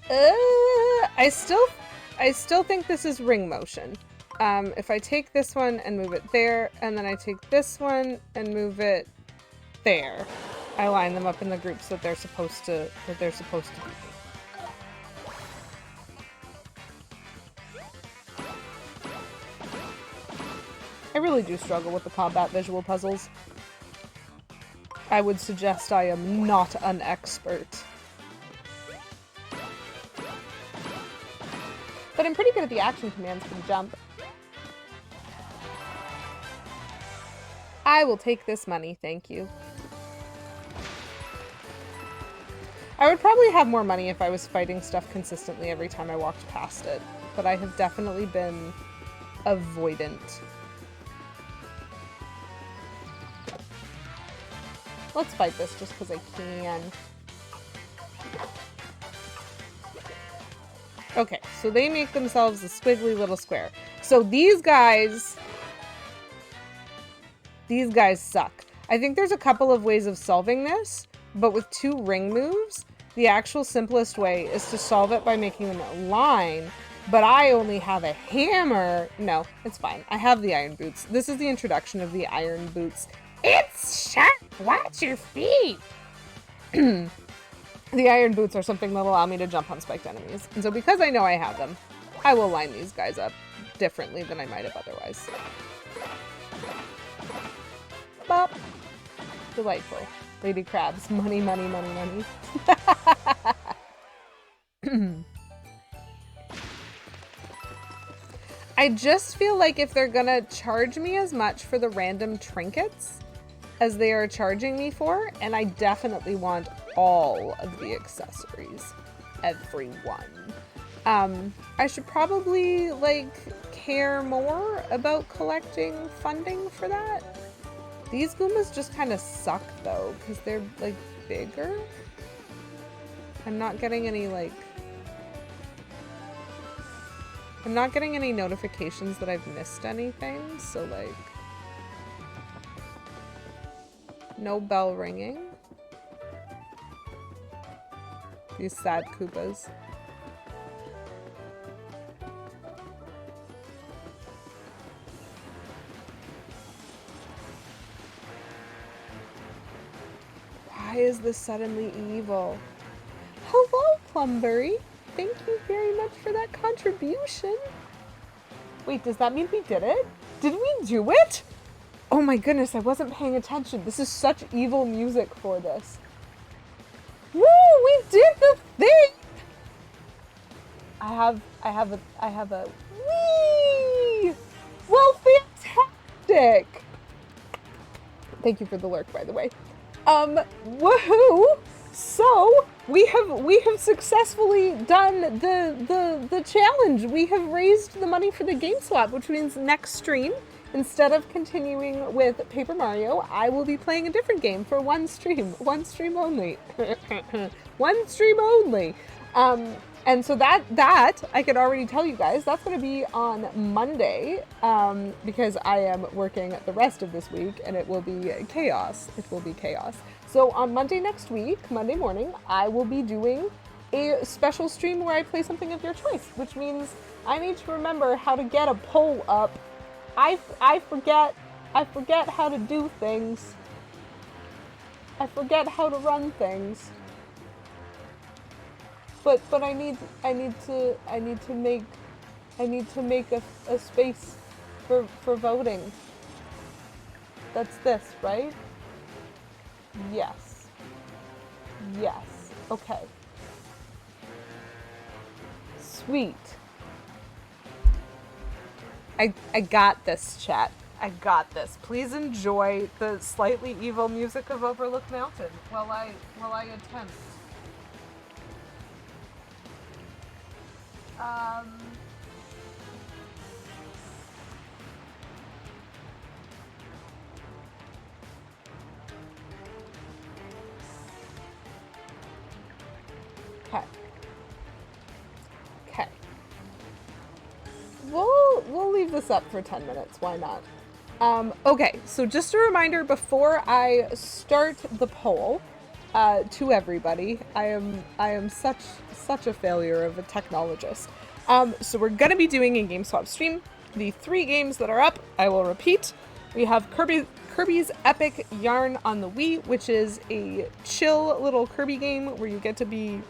I still think this is ring motion. If I take this one and move it there, and then I take this one and move it there, I line them up in the groups that they're supposed to be. I really do struggle with the combat visual puzzles. I would suggest I am not an expert. But I'm pretty good at the action commands for the jump. I will take this money, thank you. I would probably have more money if I was fighting stuff consistently every time I walked past it, but I have definitely been avoidant. Let's fight this just because I can. Okay, so they make themselves a squiggly little square. So these guys suck. I think there's a couple of ways of solving this, but with 2 ring moves, the actual simplest way is to solve it by making them a line, but I only have a hammer. No, it's fine. I have the iron boots. This is the introduction of the iron boots. It's sharp! Watch your feet! The iron boots are something that allow me to jump on spiked enemies. And so because I know I have them, I will line these guys up differently than I might have otherwise. Bop! Delightful. Lady Crabs. Money, money, money, money. I just feel like if they're gonna charge me as much for the random trinkets as they are charging me for, and I definitely want all of the accessories. Every one. I should probably, like, care more about collecting funding for that. These Goombas just kind of suck, though, because they're, like, bigger. I'm not getting any, like... I'm not getting any notifications that I've missed anything, so, like... No bell ringing. These sad Koopas. Why is this suddenly evil? Hello, Plumberry. Thank you very much for that contribution. Wait, does that mean we did it? Did we do it? Oh my goodness, I wasn't paying attention. This is such evil music for this. Woo! We did the thing! I have a whee! Well, fantastic! Thank you for the lurk, by the way. Woohoo! So we have successfully done the challenge. We have raised the money for the game swap, which means next stream, instead of continuing with Paper Mario, I will be playing a different game for one stream only. One stream only. And so that I could already tell you guys, that's going to be on Monday, because I am working the rest of this week, and it will be chaos. It will be chaos. So on Monday next week, Monday morning, I will be doing a special stream where I play something of your choice, which means I need to remember how to get a poll up. I forget how to do things. I forget how to run things. but I need to make a space for voting. That's this, right? Yes. Yes. Okay. Sweet. I got this, chat. I got this. Please enjoy the slightly evil music of Overlook Mountain while I attempt. Okay. Okay. We'll leave this up for 10 minutes. Why not? Okay, so just a reminder before I start the poll, to everybody, I am such a failure of a technologist. So we're gonna be doing a game swap stream. The 3 games that are up, I will repeat. We have Kirby's Epic Yarn on the Wii, which is a chill little Kirby game where you get to be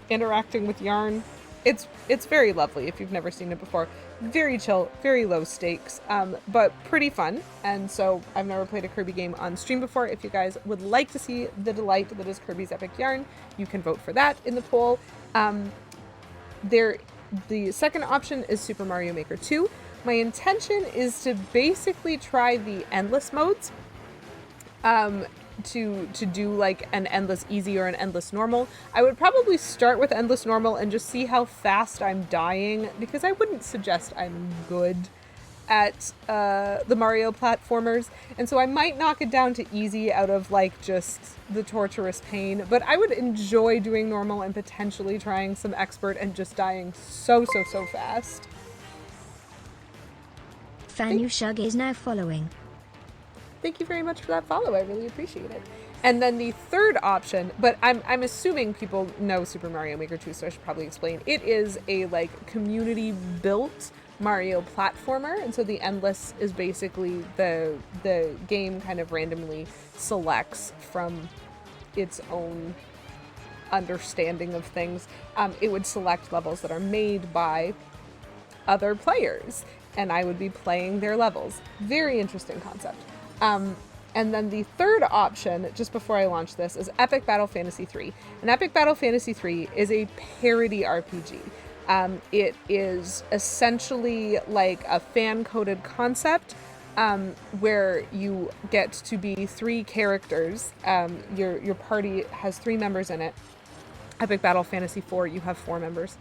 interacting with yarn. It's very lovely if you've never seen it before. Very chill, very low stakes, but pretty fun. And so I've never played a Kirby game on stream before. If you guys would like to see the delight that is Kirby's Epic Yarn, you can vote for that in the poll. The second option is Super Mario Maker 2. My intention is to basically try the endless modes. To do like an endless easy or an endless normal. I would probably start with endless normal and just see how fast I'm dying, because I wouldn't suggest I'm good at the Mario platformers, and so I might knock it down to easy out of like just the torturous pain, but I would enjoy doing normal and potentially trying some expert and just dying so fast. Fanushug is now following. Thank you very much for that follow. I really appreciate it. And then the third option, but I'm assuming people know Super Mario Maker 2, so I should probably explain. It is a like community built Mario platformer, and so the endless is basically the game kind of randomly selects from its own understanding of things. It would select levels that are made by other players, and I would be playing their levels. Very interesting concept. And then the third option, just before I launch this, is Epic Battle Fantasy 3. And Epic Battle Fantasy 3 is a parody RPG. It is essentially like a fan-coded concept where you get to be 3 characters. Your party has 3 members in it. Epic Battle Fantasy 4, you have 4 members.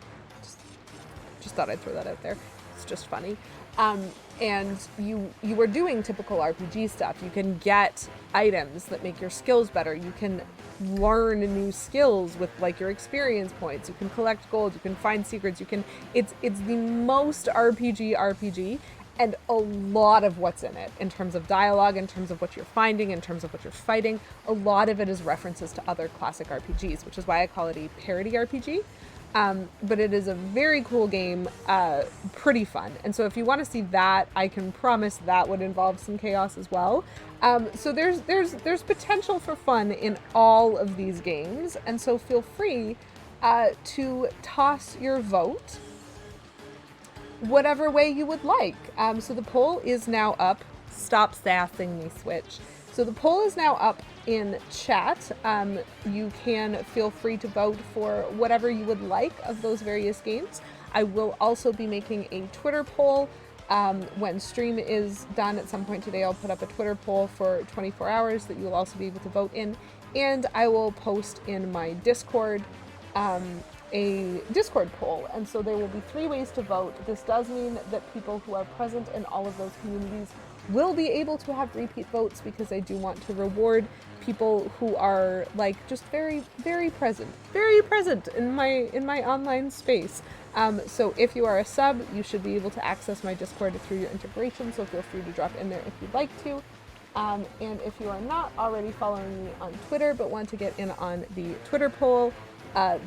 Just thought I'd throw that out there. It's just funny. And you are doing typical RPG stuff. You can get items that make your skills better. You can learn new skills with like your experience points. You can collect gold. You can find secrets. It's the most RPG, and a lot of what's in it in terms of dialogue, in terms of what you're finding, in terms of what you're fighting. A lot of it is references to other classic RPGs, which is why I call it a parody RPG. But it is a very cool game, pretty fun. And so if you want to see that, I can promise that would involve some chaos as well. So there's potential for fun in all of these games. And so feel free to toss your vote whatever way you would like. So the poll is now up. Stop sassing me, Switch. So the poll is now up in chat. You can feel free to vote for whatever you would like of those various games. I will also be making a Twitter poll when stream is done at some point today. I'll put up a Twitter poll for 24 hours that you will also be able to vote in. And I will post in my Discord a Discord poll. And so there will be 3 ways to vote. This does mean that people who are present in all of those communities will be able to have repeat votes, because I do want to reward people who are like just very present in my online space. So if you are a sub, you should be able to access my Discord through your integration, so feel free to drop in there if you'd like to. And if you are not already following me on Twitter but want to get in on the Twitter poll,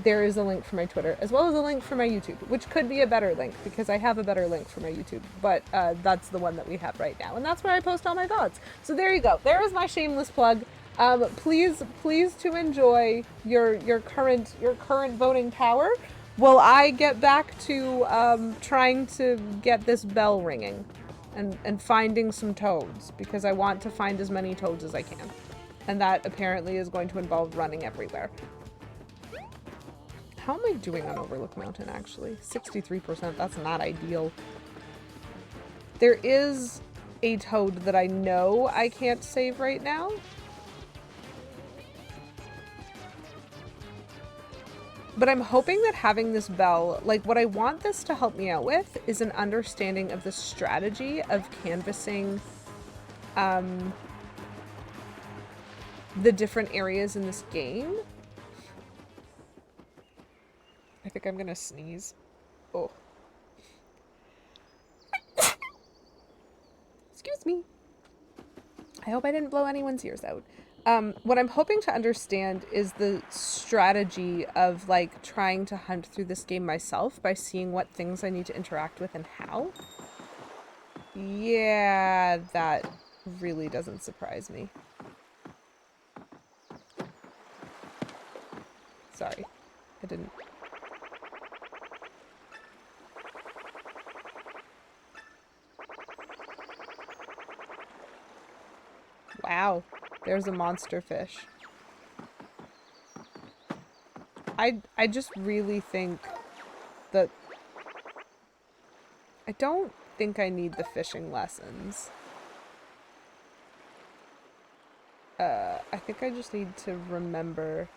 there is a link for my Twitter, as well as a link for my YouTube, which could be a better link, because I have a better link for my YouTube, but that's the one that we have right now, and that's where I post all my VODs. So there you go. There is my shameless plug. Please to enjoy your current voting power while I get back to trying to get this bell ringing and finding some toads, because I want to find as many toads as I can. And that apparently is going to involve running everywhere. How am I doing on Overlook Mountain, actually? 63%, that's not ideal. There is a toad that I know I can't save right now. But I'm hoping that having this bell, like what I want this to help me out with is an understanding of the strategy of canvassing the different areas in this game. I think I'm gonna sneeze. Oh. Excuse me. I hope I didn't blow anyone's ears out. What I'm hoping to understand is the strategy of like trying to hunt through this game myself by seeing what things I need to interact with and how. Yeah, that really doesn't surprise me. Sorry, I didn't. Wow, there's a monster fish. I just really think that I don't think I need the fishing lessons. I think I just need to remember.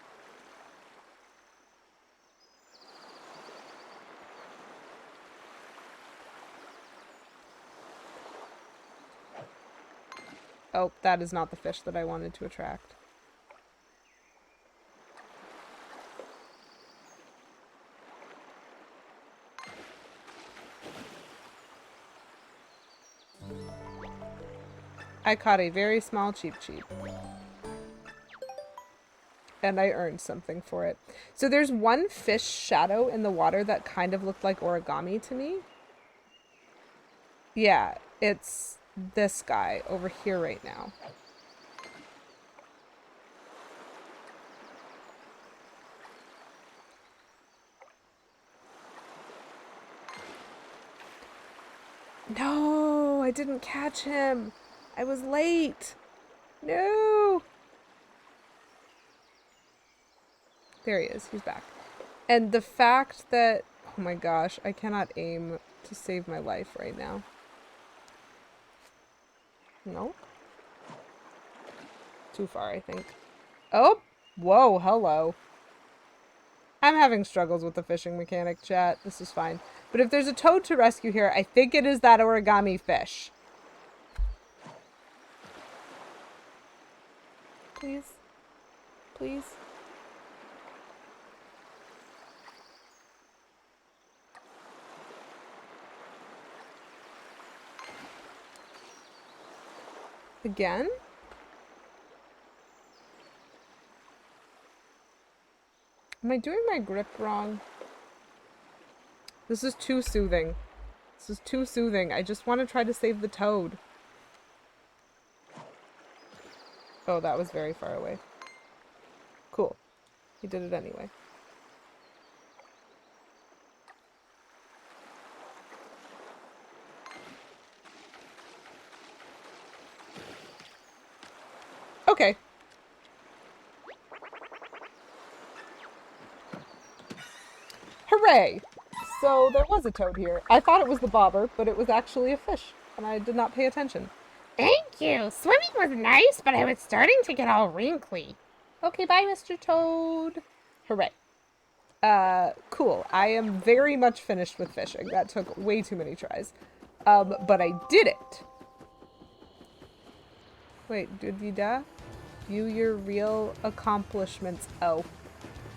Oh, that is not the fish that I wanted to attract. I caught a very small cheep. And I earned something for it. So there's one fish shadow in the water that kind of looked like origami to me. Yeah, it's this guy over here right now. No, I didn't catch him. I was late. No. There he is. He's back. And the fact that, oh my gosh, I cannot aim to save my life right now. No? Too far, I think. Oh! Whoa, hello. I'm having struggles with the fishing mechanic, chat. This is fine. But if there's a toad to rescue here, I think it is that origami fish. Please? Please? Again? Am I doing my grip wrong? This is too soothing. This is too soothing. I just want to try to save the toad. Oh, that was very far away. Cool. He did it anyway. Okay. Hooray! So there was a toad here. I thought it was the bobber, but it was actually a fish, and I did not pay attention. Thank you. Swimming was nice, but I was starting to get all wrinkly. Okay, bye, Mr. Toad. Hooray. Cool. I am very much finished with fishing. That took way too many tries. But I did it. Wait, did you die? View your real accomplishments. Oh.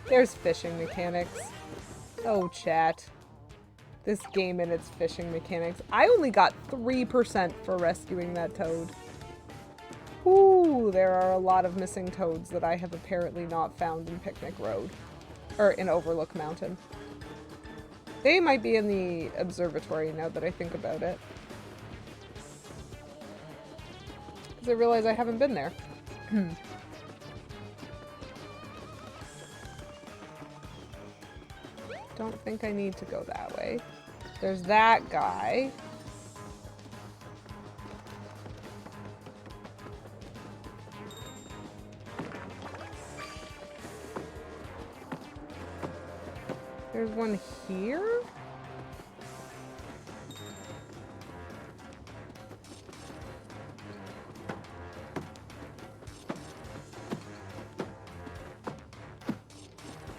There's fishing mechanics. Oh, chat. This game and its fishing mechanics. I only got 3% for rescuing that toad. Ooh, there are a lot of missing toads that I have apparently not found in Picnic Road. Or in Overlook Mountain. They might be in the observatory now that I think about it. Because I realize I haven't been there. Don't think I need to go that way. There's that guy. There's one here?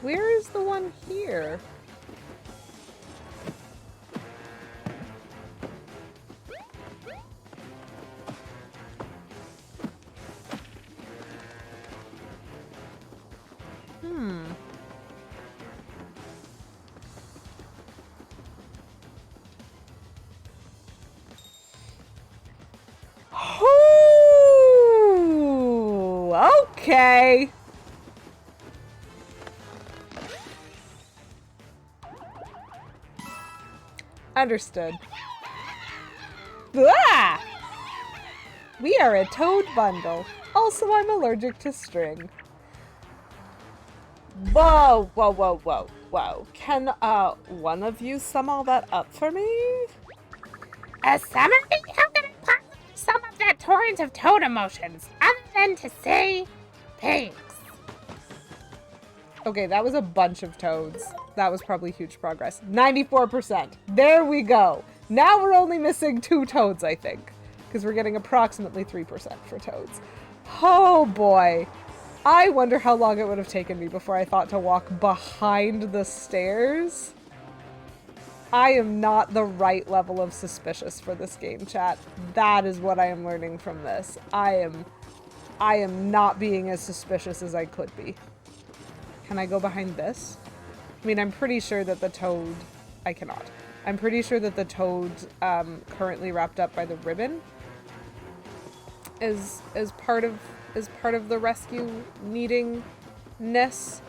Where is the one here? Okay. Understood. Ah! We are a toad bundle. Also, I'm allergic to string. Whoa, whoa, whoa, whoa, whoa. Can, one of you sum all that up for me? A summary? How can I possibly sum up that torrent of toad emotions, other than to say thanks? Okay, that was a bunch of toads. That was probably huge progress. 94%. There we go. Now we're only missing 2 toads, I think. Because we're getting approximately 3% for toads. Oh boy. I wonder how long it would have taken me before I thought to walk behind the stairs. I am not the right level of suspicious for this game, chat. That is what I am learning from this. I am not being as suspicious as I could be. Can I go behind this? I mean, I'm pretty sure that the toad... I cannot. I'm pretty sure that the toad currently wrapped up by the ribbon is part of the rescue needingness.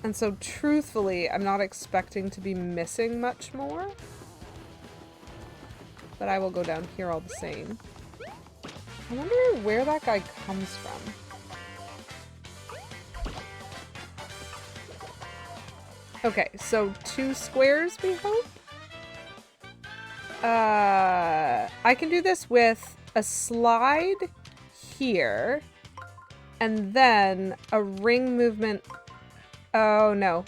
And so truthfully, I'm not expecting to be missing much more. But I will go down here all the same. I wonder where that guy comes from. Okay, so 2 squares, we hope? I can do this with a slide here, and then a ring movement. Oh, no.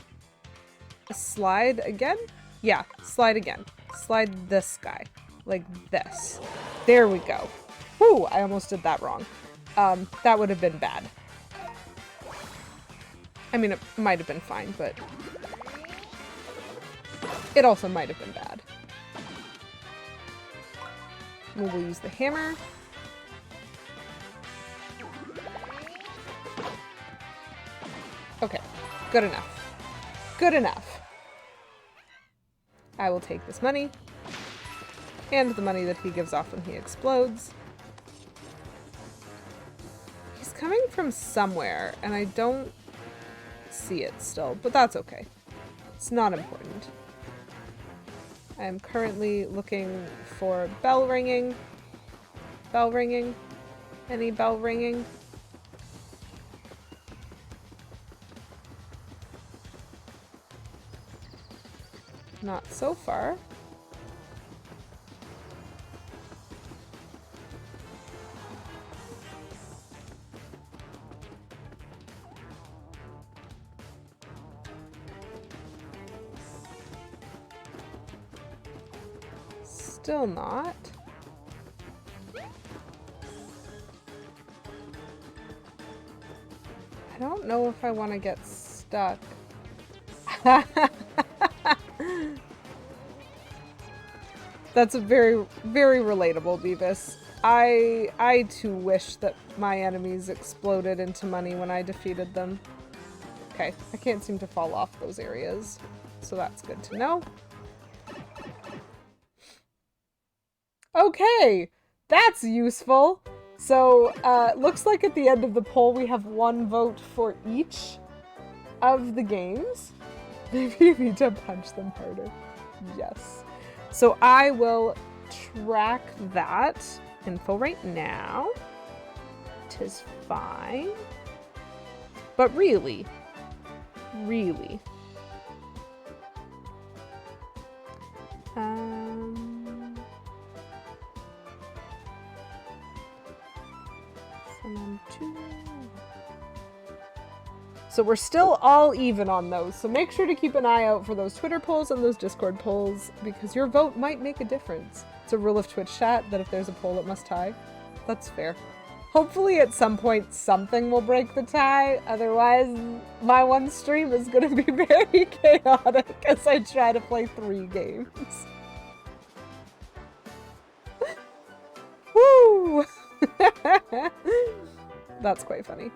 A slide again? Yeah, slide again. Slide this guy. Like this. There we go. Whew, I almost did that wrong. That would have been bad. I mean, it might have been fine, but it also might have been bad. We'll use the hammer. Okay, good enough. Good enough. I will take this money and the money that he gives off when he explodes. He's coming from somewhere, and I don't see it still, but that's okay. It's not important. I am currently looking for bell ringing. Bell ringing? Any bell ringing? Not so far. Still not. I don't know if I want to get stuck. That's a very, very relatable, Beavis. I too wish that my enemies exploded into money when I defeated them. Okay, I can't seem to fall off those areas, so that's good to know. Okay, that's useful. So, looks like at the end of the poll we have 1 vote for each of the games. Maybe you need to punch them harder. Yes. So I will track that info right now. 'Tis fine. But really, really. So we're still all even on those. So make sure to keep an eye out for those Twitter polls and those Discord polls because your vote might make a difference. It's a rule of Twitch chat that if there's a poll, it must tie. That's fair. Hopefully at some point something will break the tie. Otherwise, my one stream is going to be very chaotic as I try to play 3 games. Woo! That's quite funny.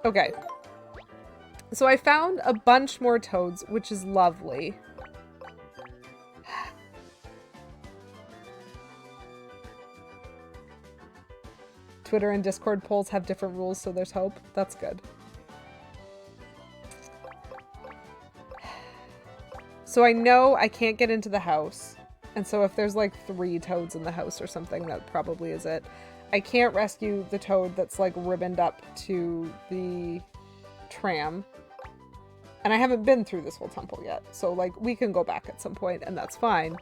Okay. So I found a bunch more toads, which is lovely. Twitter and Discord polls have different rules, so there's hope. That's good. So I know I can't get into the house. And so if there's like 3 toads in the house or something, that probably is it. I can't rescue the toad that's like ribboned up to the tram. And I haven't been through this whole temple yet. So like we can go back at some point and that's fine.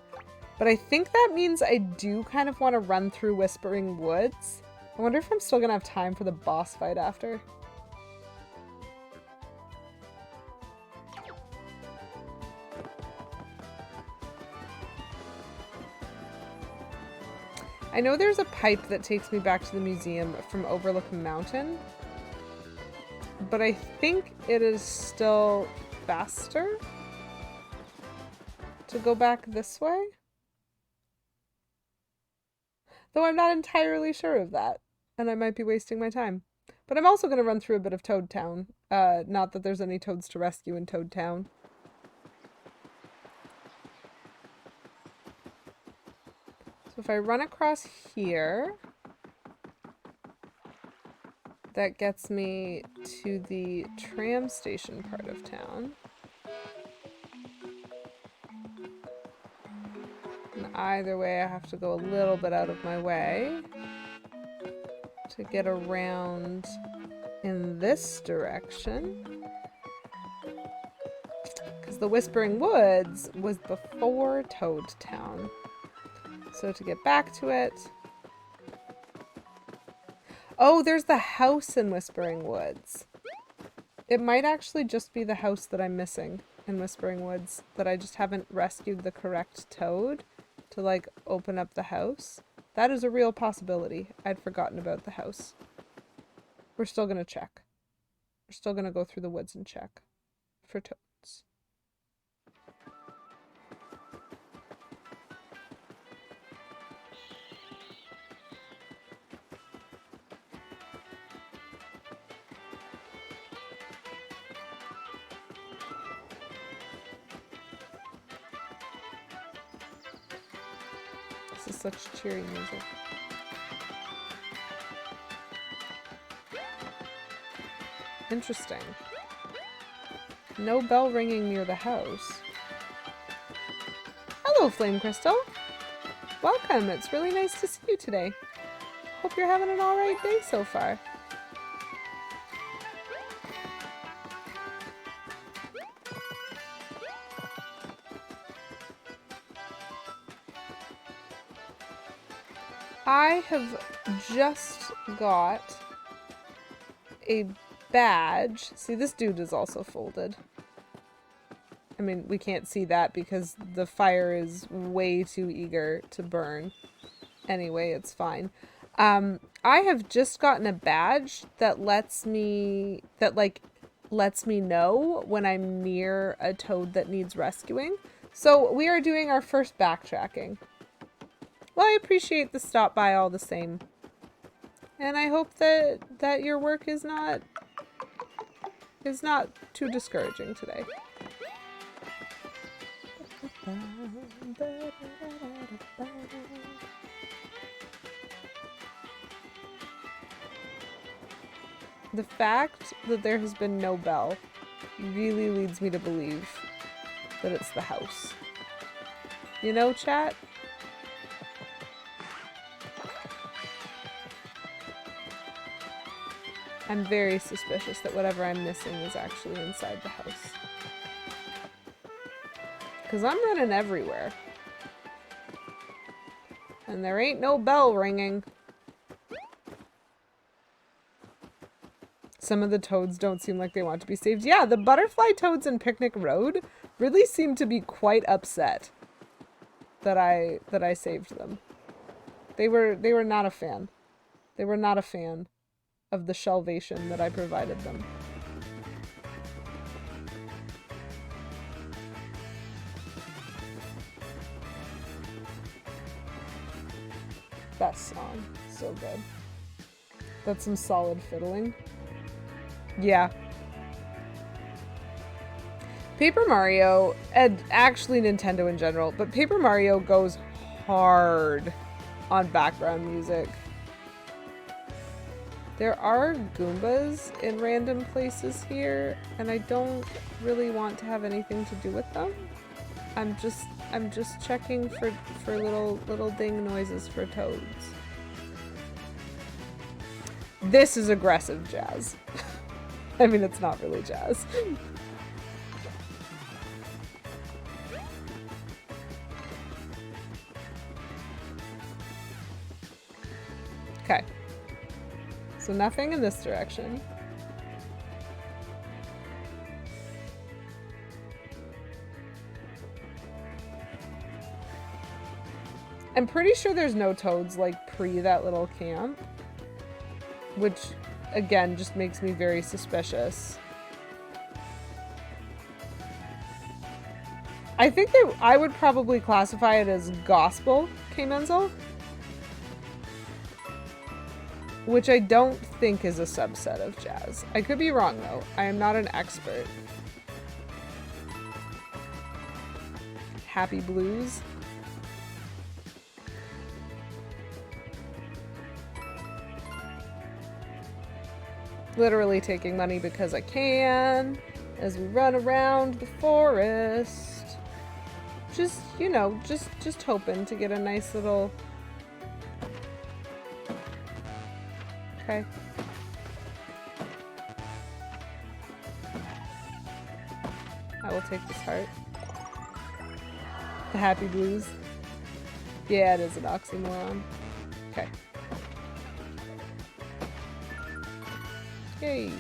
But I think that means I do kind of want to run through Whispering Woods. I wonder if I'm still gonna have time for the boss fight after. I know there's a pipe that takes me back to the museum from Overlook Mountain, but I think it is still faster to go back this way. Though I'm not entirely sure of that, and I might be wasting my time. But I'm also going to run through a bit of Toad Town. Not that there's any toads to rescue in Toad Town. So if I run across here, that gets me to the tram station part of town. And either way, I have to go a little bit out of my way to get around in this direction. Because the Whispering Woods was before Toad Town. So to get back to it... Oh, there's the house in Whispering Woods. It might actually just be the house that I'm missing in Whispering Woods, that I just haven't rescued the correct toad to, like, open up the house. That is a real possibility. I'd forgotten about the house. We're still gonna check. We're still gonna go through the woods and check for toads. This is such cheery music. Interesting. No bell ringing near the house. Hello, Flame Crystal. Welcome. It's really nice to see you today. Hope you're having an alright day so far. I have just got a badge. See, this dude is also folded. I mean, we can't see that because the fire is way too eager to burn. Anyway, it's fine. I have just gotten a badge that lets me know when I'm near a toad that needs rescuing. So we are doing our first backtracking. Well, I appreciate the stop by all the same. And I hope that your work is not too discouraging today. The fact that there has been no bell really leads me to believe that it's the house. You know, chat? I'm very suspicious that whatever I'm missing is actually inside the house. Because I'm running everywhere. And there ain't no bell ringing. Some of the toads don't seem like they want to be saved. Yeah, the butterfly toads in Picnic Road really seem to be quite upset that I saved them. They were not a fan. They were not a fan of the shelvation that I provided them. Best song. So good. That's some solid fiddling. Yeah. Paper Mario, and actually Nintendo in general, but Paper Mario goes hard on background music. There are Goombas in random places here, and I don't really want to have anything to do with them. I'm just checking for little ding noises for toads. This is aggressive jazz. I mean, it's not really jazz. Okay. So nothing in this direction. I'm pretty sure there's no toads, like, pre that little camp. Which, again, just makes me very suspicious. I think that I would probably classify it as gospel K-Menzel. Which I don't think is a subset of jazz. I could be wrong, though. I am not an expert. Happy Blues. Literally taking money because I can, as we run around the forest. Just, you know, just hoping to get a nice little... Okay. I will take this heart. The Happy Blues. Yeah, it is an oxymoron. Okay. Yay!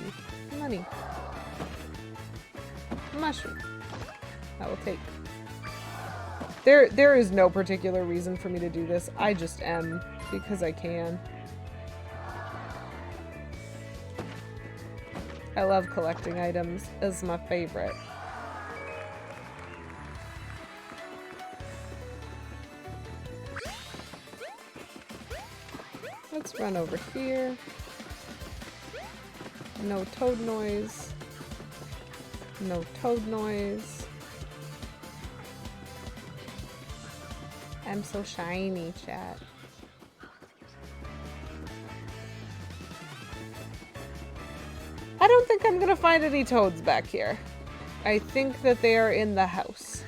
Money. Mushroom. I will take. There is no particular reason for me to do this. I just am because I can. I love collecting items. It's my favorite. Let's run over here. No toad noise. No toad noise. I'm so shiny, chat. I don't think I'm gonna find any toads back here. I think that they are in the house.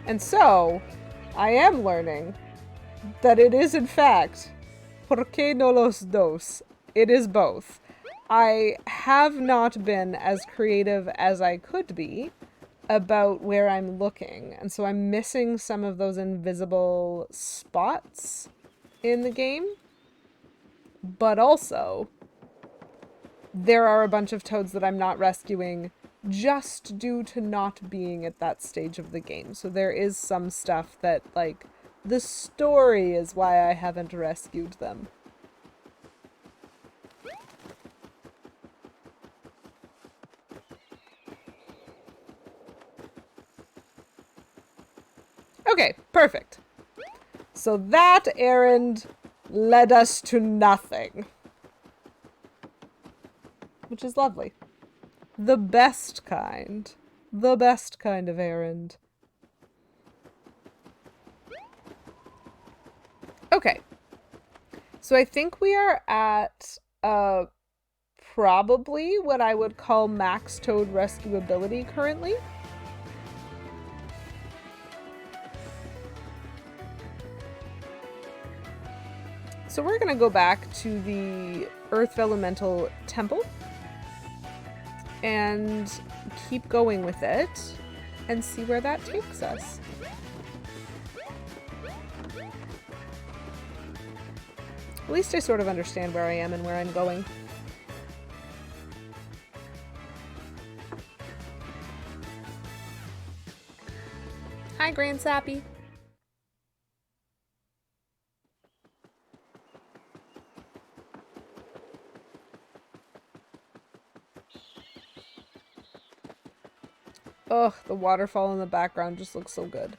And so, I am learning that it is in fact, ¿por qué no los dos? It is both. I have not been as creative as I could be about where I'm looking, and so I'm missing some of those invisible spots in the game. But also, there are a bunch of toads that I'm not rescuing just due to not being at that stage of the game. So there is some stuff that, like, the story is why I haven't rescued them. Okay, perfect. So that errand led us to nothing. Which is lovely. The best kind. The best kind of errand. Okay. So I think we are at probably what I would call max toad rescuability currently. So we're gonna go back to the Earth Vellumental Temple and keep going with it and see where that takes us. At least I sort of understand where I am and where I'm going. Hi, Grand Sappy. Ugh, the waterfall in the background just looks so good.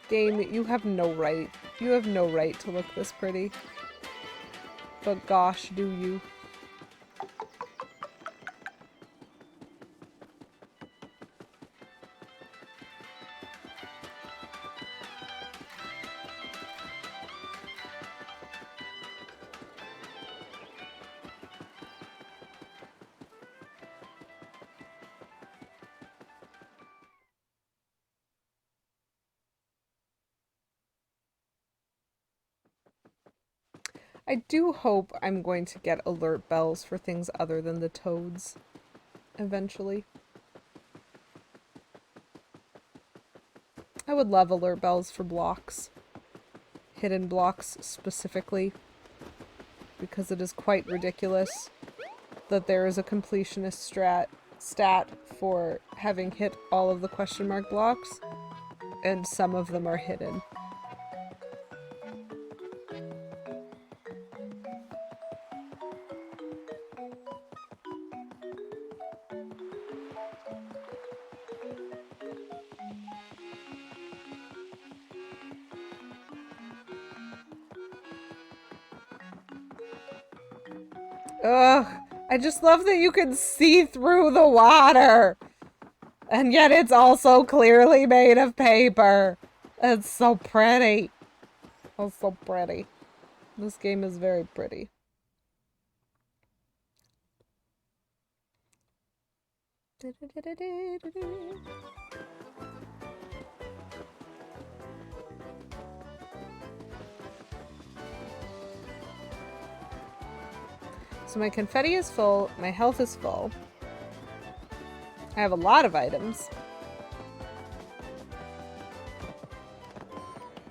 Game, you have no right. You have no right to look this pretty. But gosh, do you. I do hope I'm going to get alert bells for things other than the toads eventually. I would love alert bells for blocks. Hidden blocks specifically. Because it is quite ridiculous that there is a completionist stat for having hit all of the question mark blocks, and some of them are hidden. Ugh, I just love that you can see through the water. And yet it's also clearly made of paper. It's so pretty. It's so pretty. This game is very pretty. So my confetti is full, my health is full. I have a lot of items.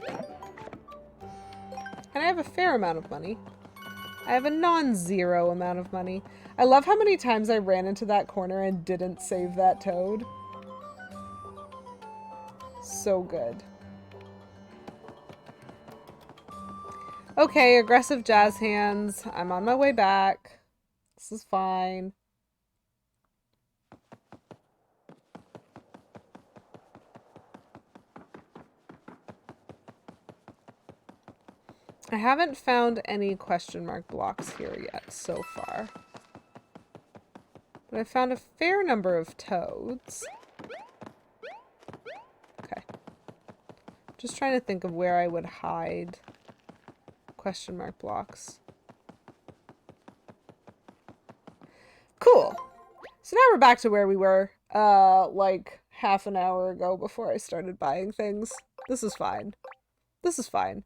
And I have a fair amount of money. I have a non-zero amount of money. I love how many times I ran into that corner and didn't save that toad. So good. Okay, aggressive jazz hands. I'm on my way back. This is fine. I haven't found any question mark blocks here yet so far. But I found a fair number of toads. Okay. Just trying to think of where I would hide question mark blocks. Cool. So now we're back to where we were, like half an hour ago before I started buying things. This is fine. This is fine.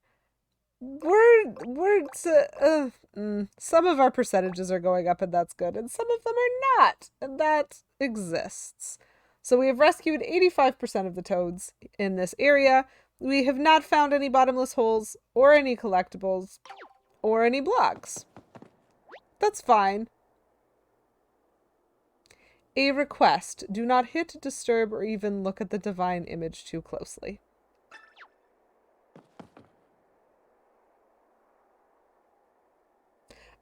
Some of our percentages are going up and that's good, and some of them are not, and that exists. So we have rescued 85% of the toads in this area. We have not found any bottomless holes, or any collectibles, or any blocks. That's fine. A request. Do not hit, disturb, or even look at the divine image too closely.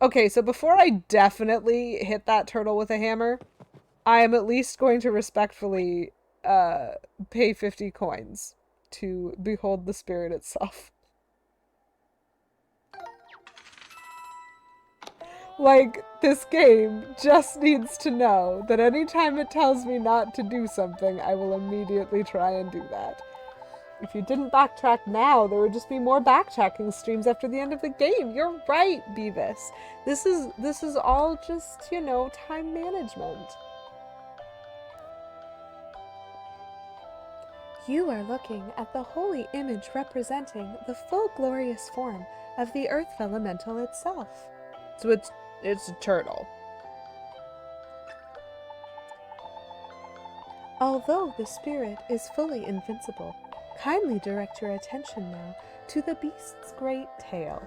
Okay, so before I definitely hit that turtle with a hammer, I am at least going to respectfully pay 50 coins to behold the spirit itself. Like, this game just needs to know that anytime it tells me not to do something, I will immediately try and do that. If you didn't backtrack now, there would just be more backtracking streams after the end of the game. You're right, Beavis. This is all just, you know, time management. You are looking at the holy image representing the full glorious form of the Earth Vellumental itself. So it's a turtle. Although the spirit is fully invincible, kindly direct your attention now to the beast's great tail.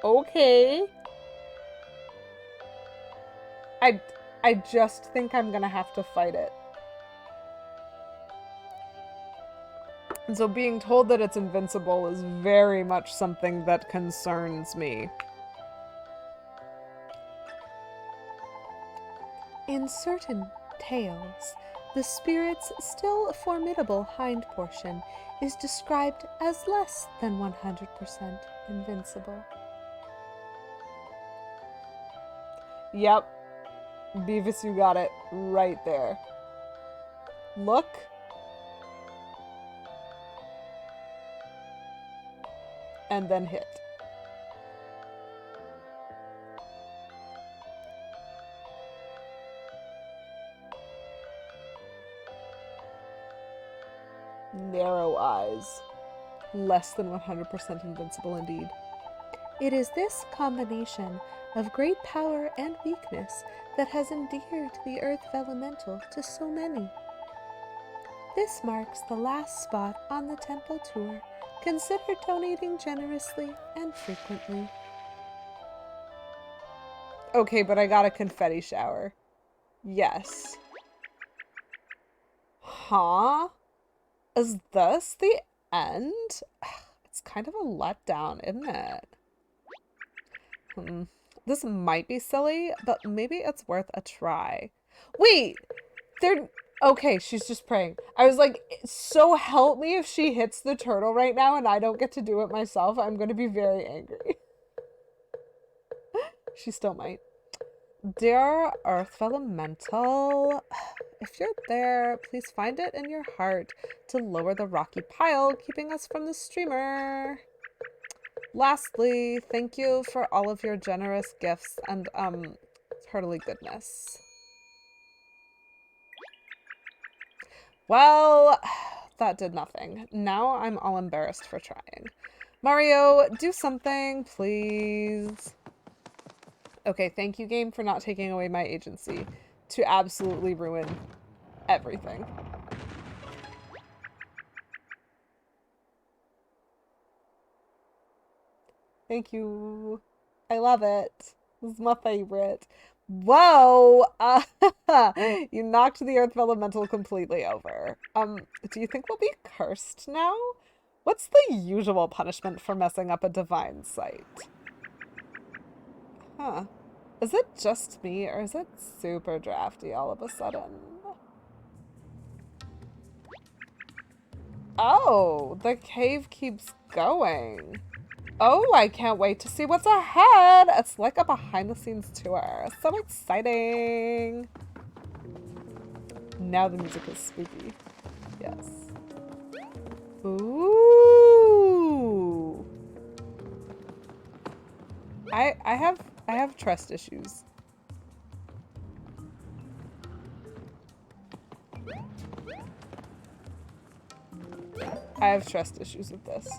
Okay. I just think I'm gonna have to fight it. And so being told that it's invincible is very much something that concerns me. In certain tales, the spirit's still formidable hind portion is described as less than 100% invincible. Yep. Beavis, you got it right there. Look. And then hit. Narrow eyes. Less than 100% invincible indeed. It is this combination of great power and weakness that has endeared the Earth Vellumental to so many. This marks the last spot on the temple tour. Consider donating generously and frequently. Okay, but I got a confetti shower. Yes. Huh? Is this the end? It's kind of a letdown, isn't it? This might be silly, but maybe it's worth a try. Wait! Okay, she's just praying. I was like, so help me if she hits the turtle right now and I don't get to do it myself. I'm going to be very angry. She still might. Dear Earth Vellumental, if you're there, please find it in your heart to lower the rocky pile, keeping us from the streamer. Lastly, thank you for all of your generous gifts and, heartily goodness. Well, that did nothing. Now I'm all embarrassed for trying. Mario, do something, please. Okay, thank you, game, for not taking away my agency to absolutely ruin everything. Thank you. I love it. This is my favorite. Whoa! You knocked the Earth Vellumental completely over. Do you think we'll be cursed now? What's the usual punishment for messing up a divine site? Huh. Is it just me, or is it super drafty all of a sudden? Oh, the cave keeps going. Oh, I can't wait to see what's ahead. It's like a behind-the-scenes tour. So exciting. Now the music is spooky. Yes. Ooh. I have trust issues. I have trust issues with this.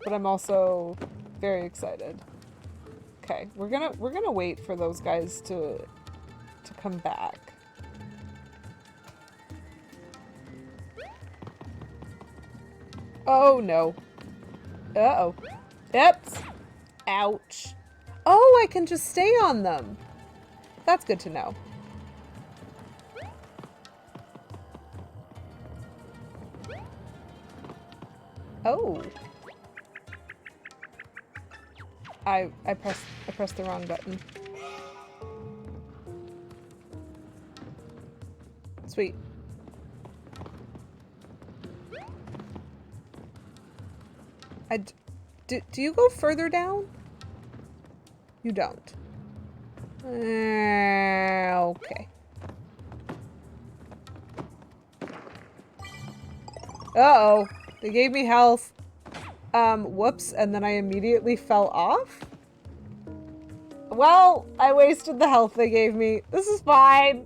But I'm also very excited. Okay, we're gonna wait for those guys to come back. Oh no. Uh-oh. Oops. Ouch. Oh, I can just stay on them. That's good to know. Oh. I pressed the wrong button. Sweet. Do you go further down? You don't. Okay. Uh-oh. They gave me health. Whoops, and then I immediately fell off? Well, I wasted the health they gave me. This is fine.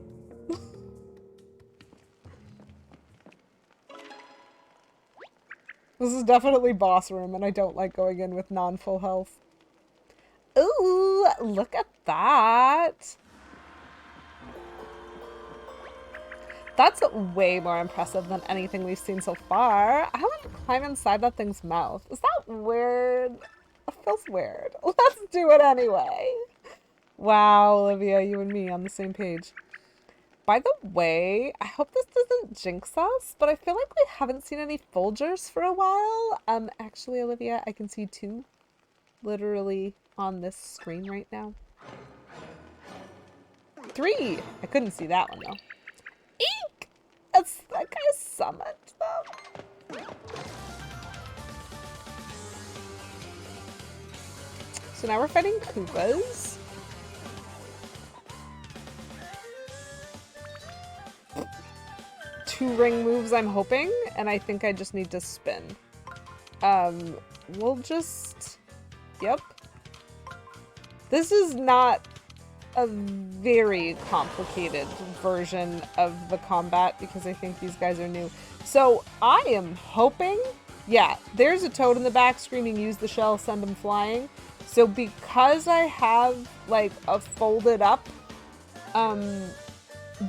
This is definitely boss room, and I don't like going in with non-full health. Ooh, look at that. That's way more impressive than anything we've seen so far. I want to climb inside that thing's mouth. Is that weird? It feels weird. Let's do it anyway. Wow, Olivia, you and me on the same page. By the way, I hope this doesn't jinx us, but I feel like we haven't seen any Folgers for a while. Actually, Olivia, I can see 2 literally on this screen right now. 3! I couldn't see that one though. Eek! That guy summoned them. So now we're fighting Koopas. Two ring moves, I'm hoping, and I think I just need to spin. We'll just... Yep. This is not a very complicated version of the combat because I think these guys are new. So I am hoping... Yeah, there's a toad in the back screaming, use the shell, send them flying. So because I have, like, a folded up,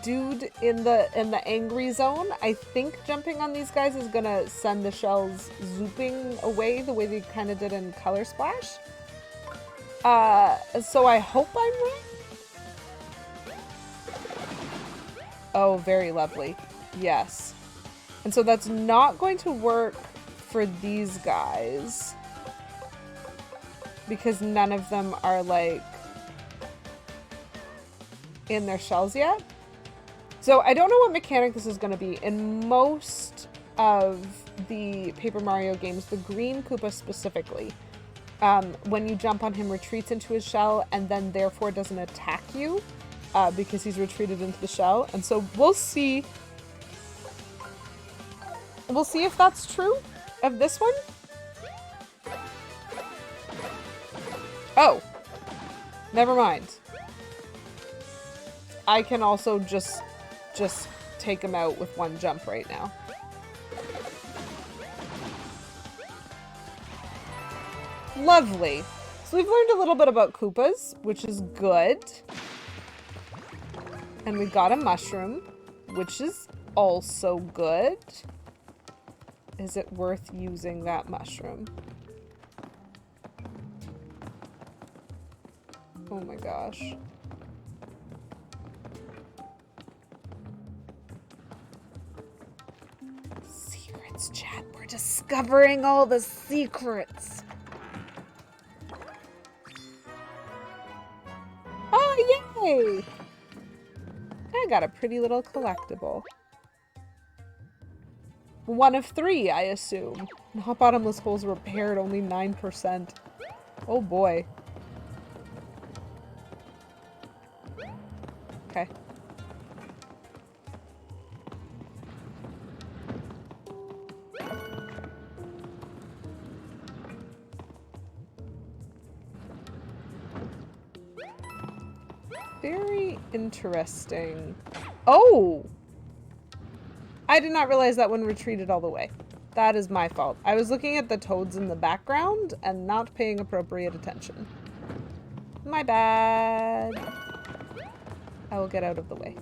dude in the angry zone, I think jumping on these guys is gonna send the shells zooping away the way they kind of did in Color Splash. So I hope I'm right. Oh, very lovely. Yes. And so that's not going to work for these guys because none of them are, like, in their shells yet. So I don't know what mechanic this is going to be. In most of the Paper Mario games, the green Koopa specifically, when you jump on him, retreats into his shell and then therefore doesn't attack you because he's retreated into the shell. And so we'll see. We'll see if that's true of this one. Oh, never mind. I can also just take him out with one jump right now. Lovely. So we've learned a little bit about Koopas, which is good. And we got a mushroom, which is also good. Is it worth using that mushroom? Oh my gosh. Secrets, chat. We're discovering all the secrets. Oh, yay! I got a pretty little collectible. 1 of 3, I assume. Not bottomless holes repaired, only 9%. Oh boy. Okay. Very interesting. Oh! I did not realize that one retreated all the way. That is my fault. I was looking at the toads in the background and not paying appropriate attention. My bad. I will get out of the way.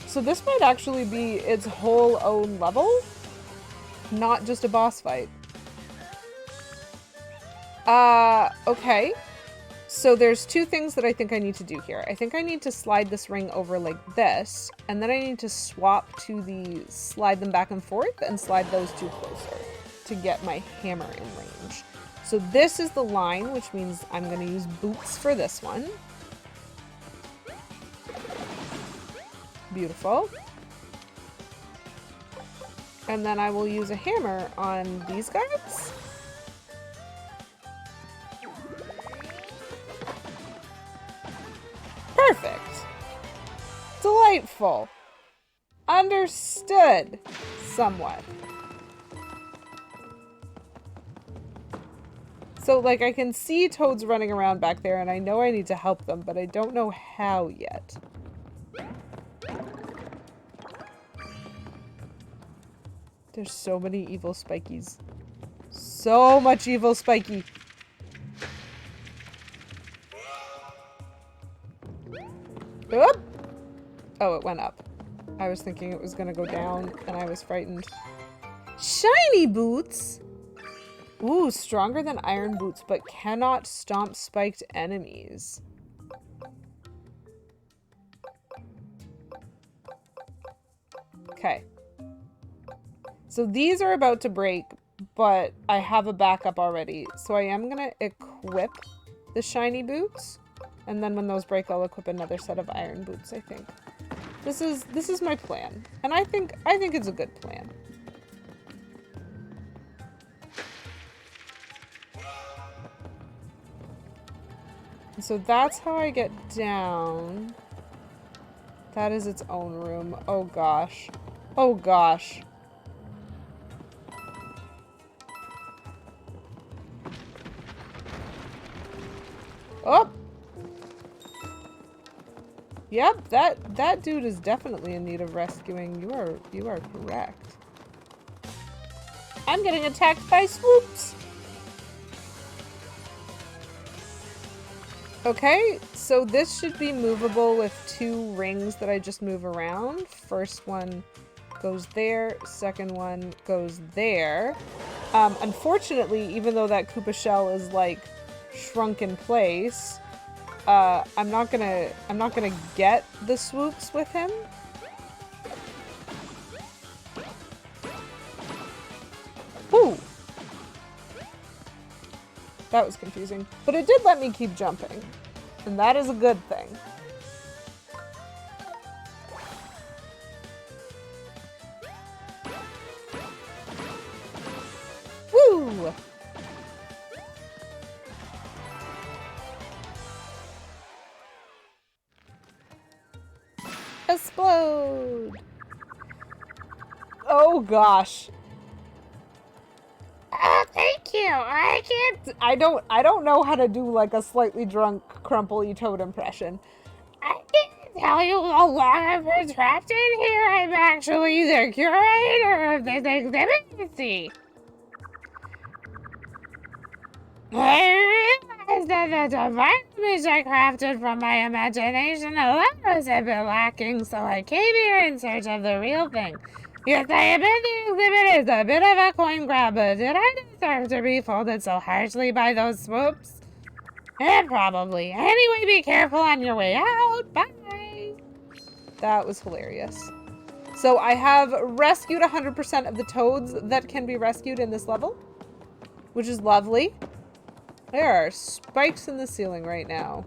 So this might actually be its whole own level, not just a boss fight. Okay. So there's 2 things that I think I need to do here. I think I need to slide this ring over like this, and then I need to swap to the slide them back and forth and slide those 2 closer to get my hammer in range. So this is the line, which means I'm going to use boots for this one. Beautiful. And then I will use a hammer on these guys. Perfect. Delightful. Understood. Somewhat. So, like, I can see toads running around back there, and I know I need to help them, but I don't know how yet. There's so many evil spikies. So much evil spiky. Oop! Oh, it went up. I was thinking it was gonna go down, and I was frightened. Shiny boots! Ooh, stronger than iron boots, but cannot stomp spiked enemies. Okay. So these are about to break, but I have a backup already. So I am gonna equip the shiny boots, and then when those break, I'll equip another set of iron boots, I think. This is my plan, and I think it's a good plan. So that's how I get down. That is its own room. Oh gosh. Oh gosh. Oh! Yep, that dude is definitely in need of rescuing. You are correct. I'm getting attacked by swoops. Okay, so this should be movable with 2 rings that I just move around. First one goes there, second one goes there. Unfortunately, even though that Koopa shell is like shrunk in place, I'm not gonna get the swoops with him. Ooh. That was confusing. But it did let me keep jumping. And that is a good thing. Woo! Explode! Oh gosh. Thank you. I don't know how to do like a slightly drunk crumply toad impression. I can't tell you how long I've been trapped in here. I'm actually the curator of this exhibit. I realized that the environment I crafted from my imagination alone was a bit lacking, so I came here in search of the real thing. Yes, I admit the exhibit is a bit of a coin grab, but did I deserve to be folded so harshly by those swoops? Probably. Anyway, be careful on your way out. Bye. That was hilarious. So I have rescued 100% of the toads that can be rescued in this level, which is lovely. There are spikes in the ceiling right now.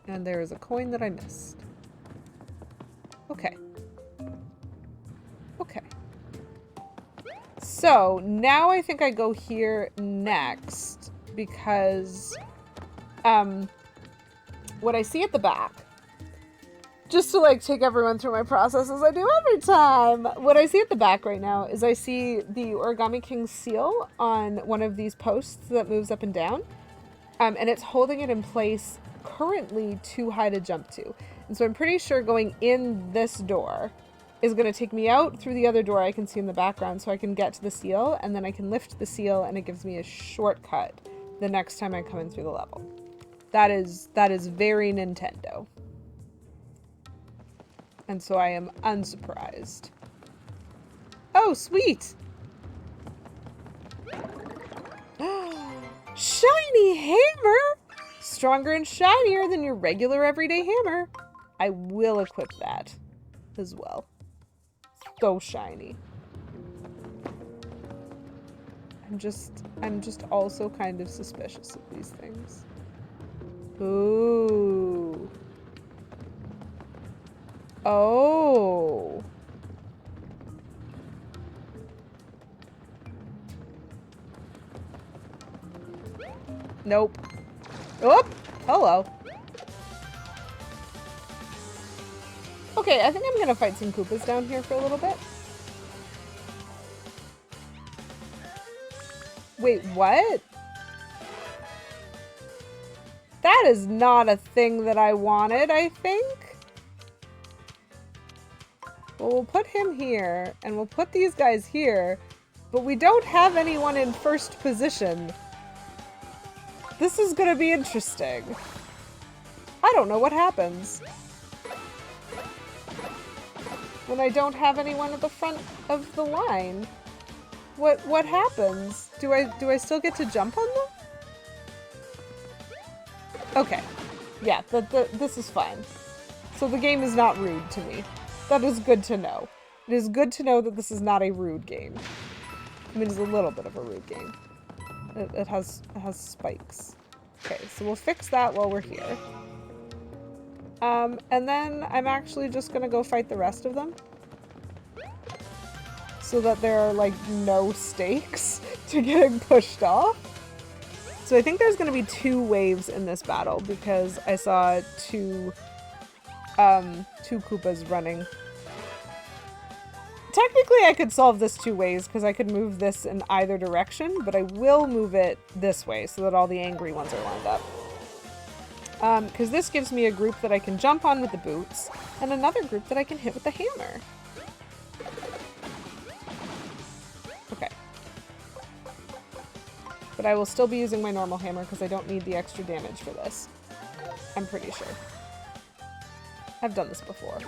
And there is a coin that I missed. Okay. Okay. So now I think I go here next because what I see at the back, just to like take everyone through my process as I do every time, what I see at the back right now is I see the Origami King's seal on one of these posts that moves up and down, and it's holding it in place currently too high to jump to. And so I'm pretty sure going in this door is going to take me out through the other door I can see in the background so I can get to the seal, and then I can lift the seal and it gives me a shortcut the next time I come in through the level. That is very Nintendo. And so I am unsurprised. Oh, sweet! Shiny hammer! Stronger and shinier than your regular everyday hammer. I will equip that as well. So shiny. I'm just also kind of suspicious of these things. Ooh. Oh. Nope. Oh, hello. Okay, I think I'm gonna fight some Koopas down here for a little bit. Wait, what? That is not a thing that I wanted, I think. Well, we'll put him here, and we'll put these guys here, but we don't have anyone in first position. This is gonna be interesting. I don't know what happens when I don't have anyone at the front of the line. What happens? Do I still get to jump on them? Okay. Yeah, this is fine. So the game is not rude to me. That is good to know. It is good to know that this is not a rude game. I mean, it's a little bit of a rude game. It has spikes. Okay, so we'll fix that while we're here. And then I'm actually just gonna go fight the rest of them. So that there are, like, no stakes to getting pushed off. So I think there's gonna be 2 waves in this battle because I saw two Koopas running. Technically I could solve this 2 ways because I could move this in either direction, but I will move it this way so that all the angry ones are lined up. Because this gives me a group that I can jump on with the boots and another group that I can hit with the hammer. Okay. But I will still be using my normal hammer because I don't need the extra damage for this. I'm pretty sure. I've done this before.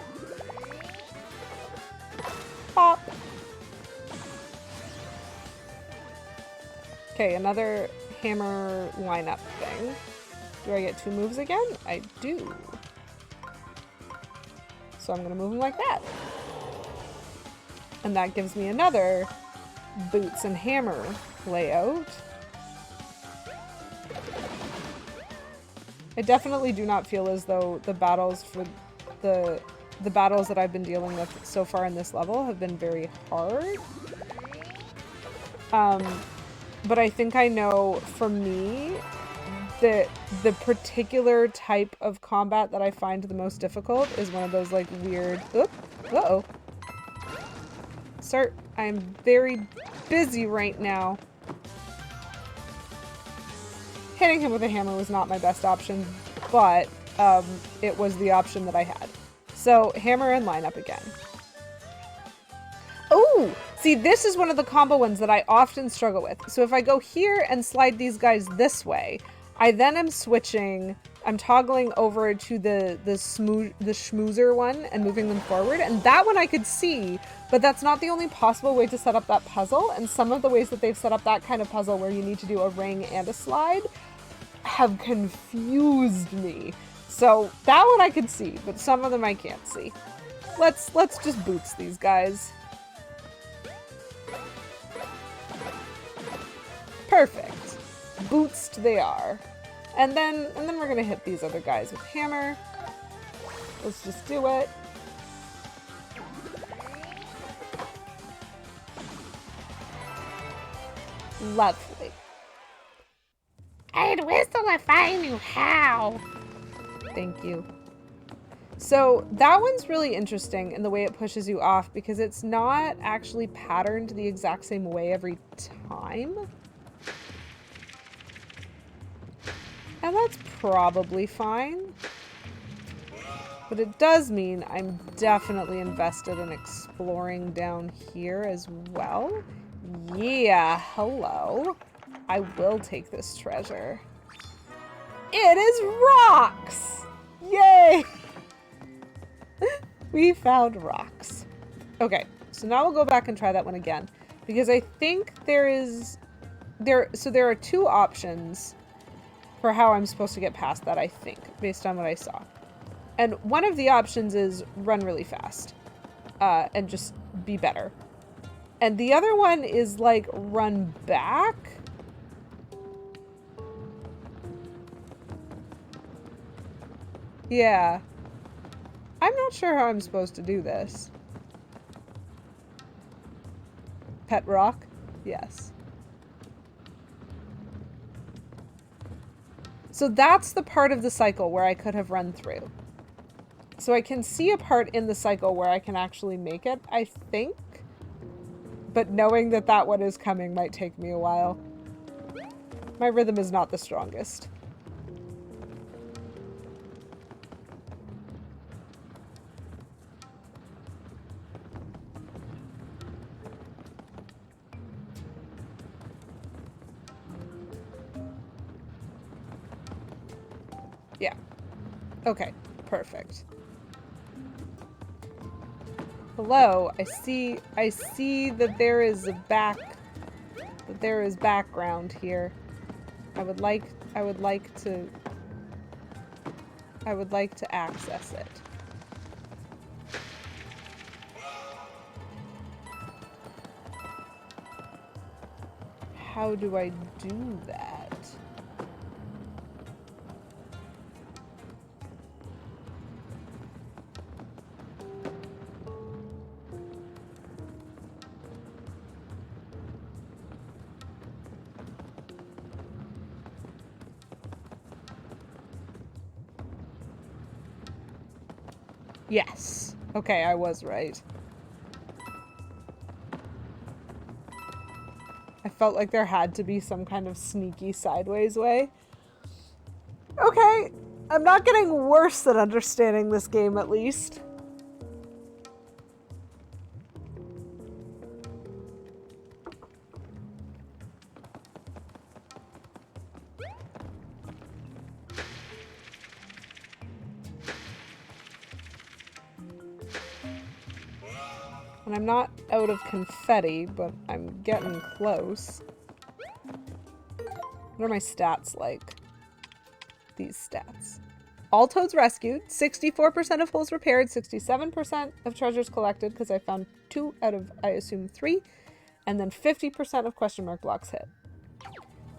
Pop! Okay, another hammer lineup thing. Do I get 2 moves again? I do. So I'm gonna move them like that. And that gives me another boots and hammer layout. I definitely do not feel as though the battles for the battles that I've been dealing with so far in this level have been very hard. But I think I know for me that the particular type of combat that I find the most difficult is one of those like weird, uh-oh. Sir, I'm very busy right now. Hitting him with a hammer was not my best option, but it was the option that I had. So, hammer and line up again. Oh! See, this is one of the combo ones that I often struggle with. So if I go here and slide these guys this way, I then am switching, I'm toggling over to the schmoozer one and moving them forward. And that one I could see, but that's not the only possible way to set up that puzzle. And some of the ways that they've set up that kind of puzzle where you need to do a ring and a slide have confused me. So that one I could see, but some of them I can't see. Let's just boots these guys. Perfect. Bootsed they are. And then we're gonna hit these other guys with hammer. Let's just do it. Lovely. I'd whistle if I knew how. Thank you. So that one's really interesting in the way it pushes you off because it's not actually patterned the exact same way every time. And that's probably fine. But it does mean I'm definitely invested in exploring down here as well. Yeah, hello. I will take this treasure. It is rocks! Yay! We found rocks. Okay, so now we'll go back and try that one again. Because I think there are 2 options for how I'm supposed to get past that, I think, based on what I saw. And one of the options is run really fast and just be better. And the other one is like run back. Yeah. I'm not sure how I'm supposed to do this. Pet rock? Yes. So that's the part of the cycle where I could have run through. So I can see a part in the cycle where I can actually make it, I think. But knowing that that one is coming might take me a while. My rhythm is not the strongest. Yeah. Okay, perfect. Hello, I see that there is background here. I would like to access it. How do I do that? Yes. Okay, I was right. I felt like there had to be some kind of sneaky sideways way. Okay, I'm not getting worse at understanding this game, at least. And I'm not out of confetti, but I'm getting close. What are my stats like? These stats. All toads rescued, 64% of holes repaired, 67% of treasures collected, because I found 2 out of, I assume, 3, and then 50% of question mark blocks hit.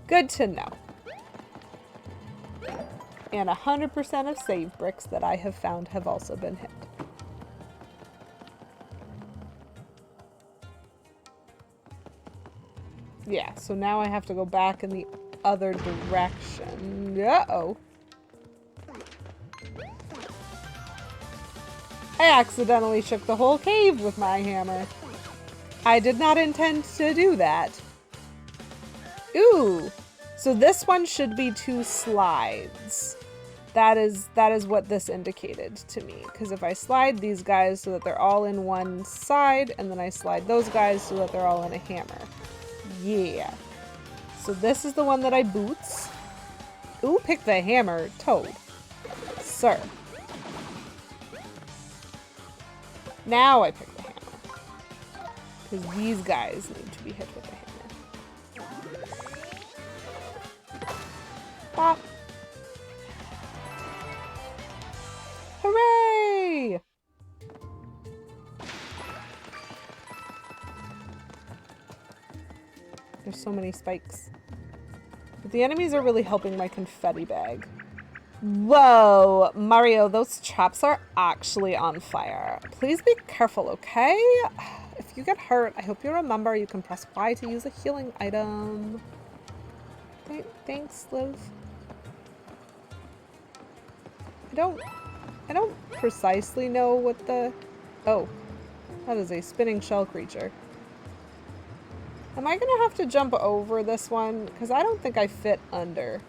Good to know. And 100% of save bricks that I have found have also been hit. Yeah, so now I have to go back in the other direction. Uh-oh. I accidentally shook the whole cave with my hammer. I did not intend to do that. Ooh. So this one should be 2 slides. That is what this indicated to me. Because if I slide these guys so that they're all in one side, and then I slide those guys so that they're all in a hammer. Yeah. So this is the one that I boots. Ooh, pick the hammer, Toad. Sir. Now I pick the hammer. Because these guys need to be hit with the hammer. Bop. Hooray! There's so many spikes. But the enemies are really helping my confetti bag. Whoa, Mario, those traps are actually on fire. Please be careful, okay? If you get hurt, I hope you remember you can press Y to use a healing item. Thanks, Liv. I don't precisely know what the... Oh, that is a spinning shell creature. Am I gonna have to jump over this one? Because I don't think I fit under.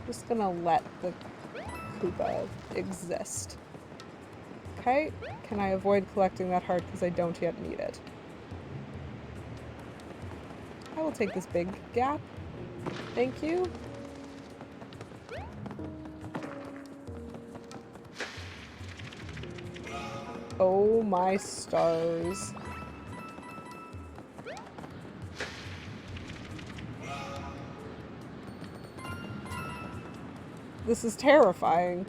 Just gonna let the Koopa exist. Okay, can I avoid collecting that heart because I don't yet need it? I will take this big gap. Thank you. Oh my stars. This is terrifying.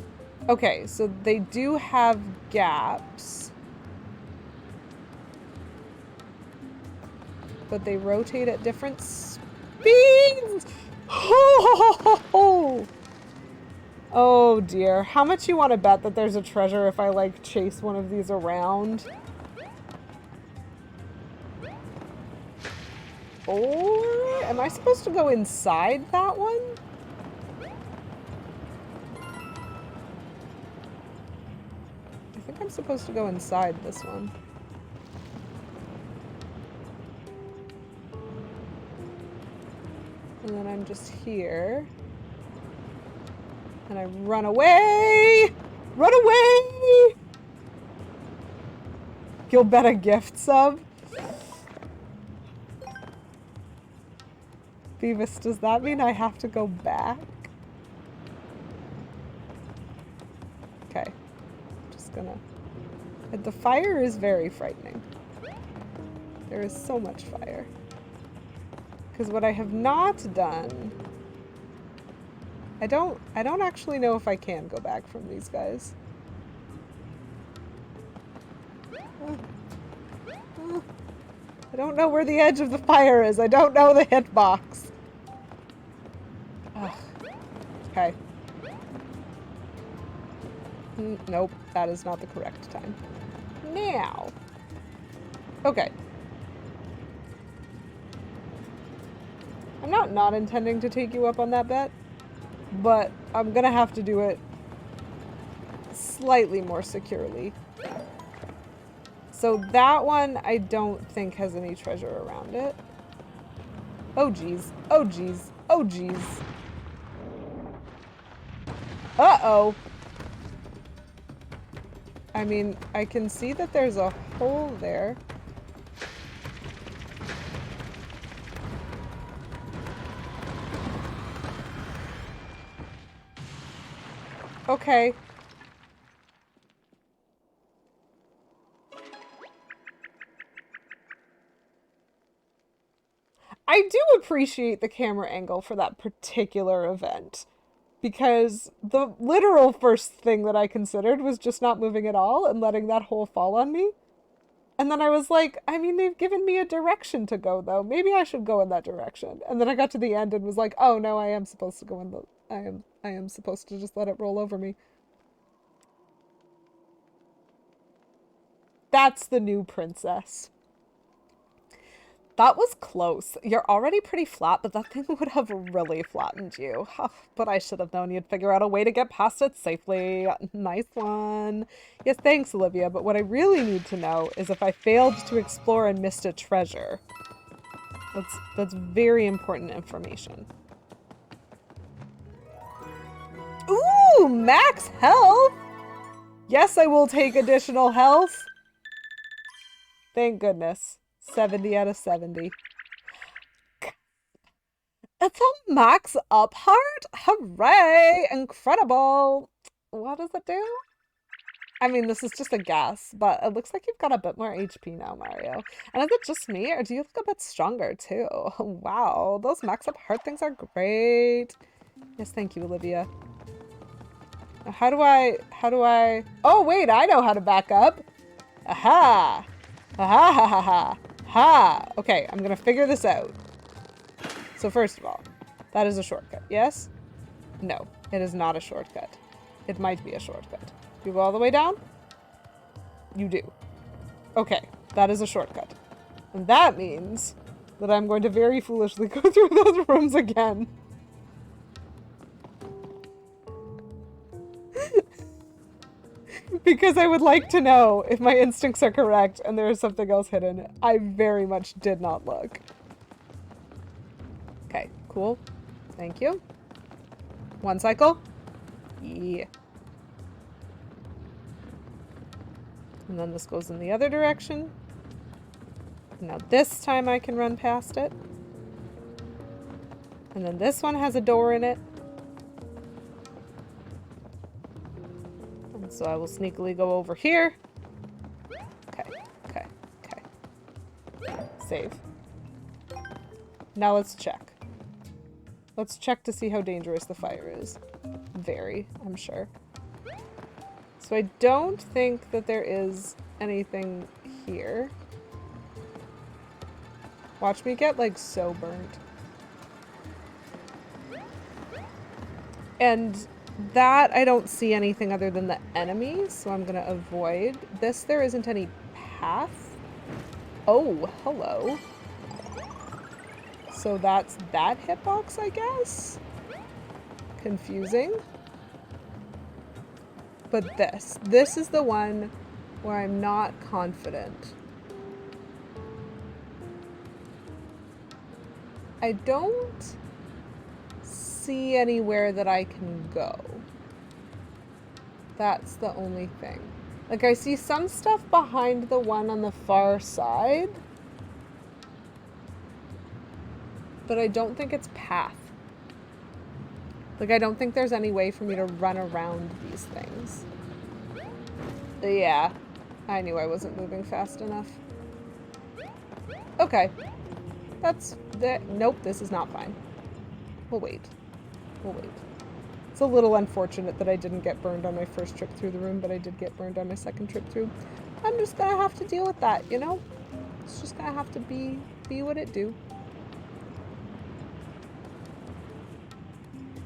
Okay, so they do have gaps. But they rotate at different speeds! Oh dear. How much you want to bet that there's a treasure if I, like, chase one of these around? Or am I supposed to go inside that one? I think I'm supposed to go inside this one. And then I'm just here. And I run away! Run away! You'll bet a gift sub. Beavis, does that mean I have to go back? Okay. Just gonna... The fire is very frightening. There is so much fire. Because what I have not done... I don't actually know if I can go back from these guys. I don't know where the edge of the fire is. I don't know the hitbox. Ugh. Okay. Nope, that is not the correct time. Now. Okay. I'm not intending to take you up on that bet, but I'm gonna have to do it slightly more securely. So that one I don't think has any treasure around it. Oh geez. Oh geez. Oh geez. Uh-oh. I mean, I can see that there's a hole there. Okay. I do appreciate the camera angle for that particular event, because the literal first thing that I considered was just not moving at all and letting that hole fall on me. And then I was like, I mean, they've given me a direction to go, though. Maybe I should go in that direction. And then I got to the end and was like, oh no, I am supposed to go in the... I am supposed to just let it roll over me. That's the new princess. That was close. You're already pretty flat, but that thing would have really flattened you. But I should have known you'd figure out a way to get past it safely. Nice one. Yes, thanks, Olivia. But what I really need to know is if I failed to explore and missed a treasure. That's very important information. Ooh, max health! Yes, I will take additional health. Thank goodness. 70 out of 70. It's a max up heart? Hooray! Incredible! What does it do? I mean, this is just a guess, but it looks like you've got a bit more HP now, Mario. And is it just me, or do you look a bit stronger, too? Wow, those max up heart things are great. Yes, thank you, Olivia. Now, how do I... Oh, wait, I know how to back up. Aha! Aha ha ha ha! Ha! Okay, I'm gonna figure this out. So first of all, that is a shortcut, yes? No, it is not a shortcut. It might be a shortcut. You go all the way down? You do. Okay, that is a shortcut. And that means that I'm going to very foolishly go through those rooms again. Because I would like to know if my instincts are correct and there is something else hidden. I very much did not look. Okay, cool. Thank you. One cycle. Yeah. And then this goes in the other direction. Now this time I can run past it. And then this one has a door in it. So I will sneakily go over here. Okay, okay, okay. Save. Now let's check. Let's check to see how dangerous the fire is. Very, I'm sure. So I don't think that there is anything here. Watch me get, like, so burnt. And... that, I don't see anything other than the enemies, so I'm gonna avoid. This, there isn't any path. Oh, hello. So that's that hitbox, I guess? Confusing. But this is the one where I'm not confident. I don't see anywhere that I can go. That's the only thing. Like, I see some stuff behind the one on the far side. But I don't think it's path. Like, I don't think there's any way for me to run around these things. Yeah. I knew I wasn't moving fast enough. Okay. That's the... Nope, this is not fine. We'll wait. We'll wait. It's a little unfortunate that I didn't get burned on my first trip through the room, but I did get burned on my second trip through. I'm just gonna have to deal with that, you know? It's just gonna have to be what it do.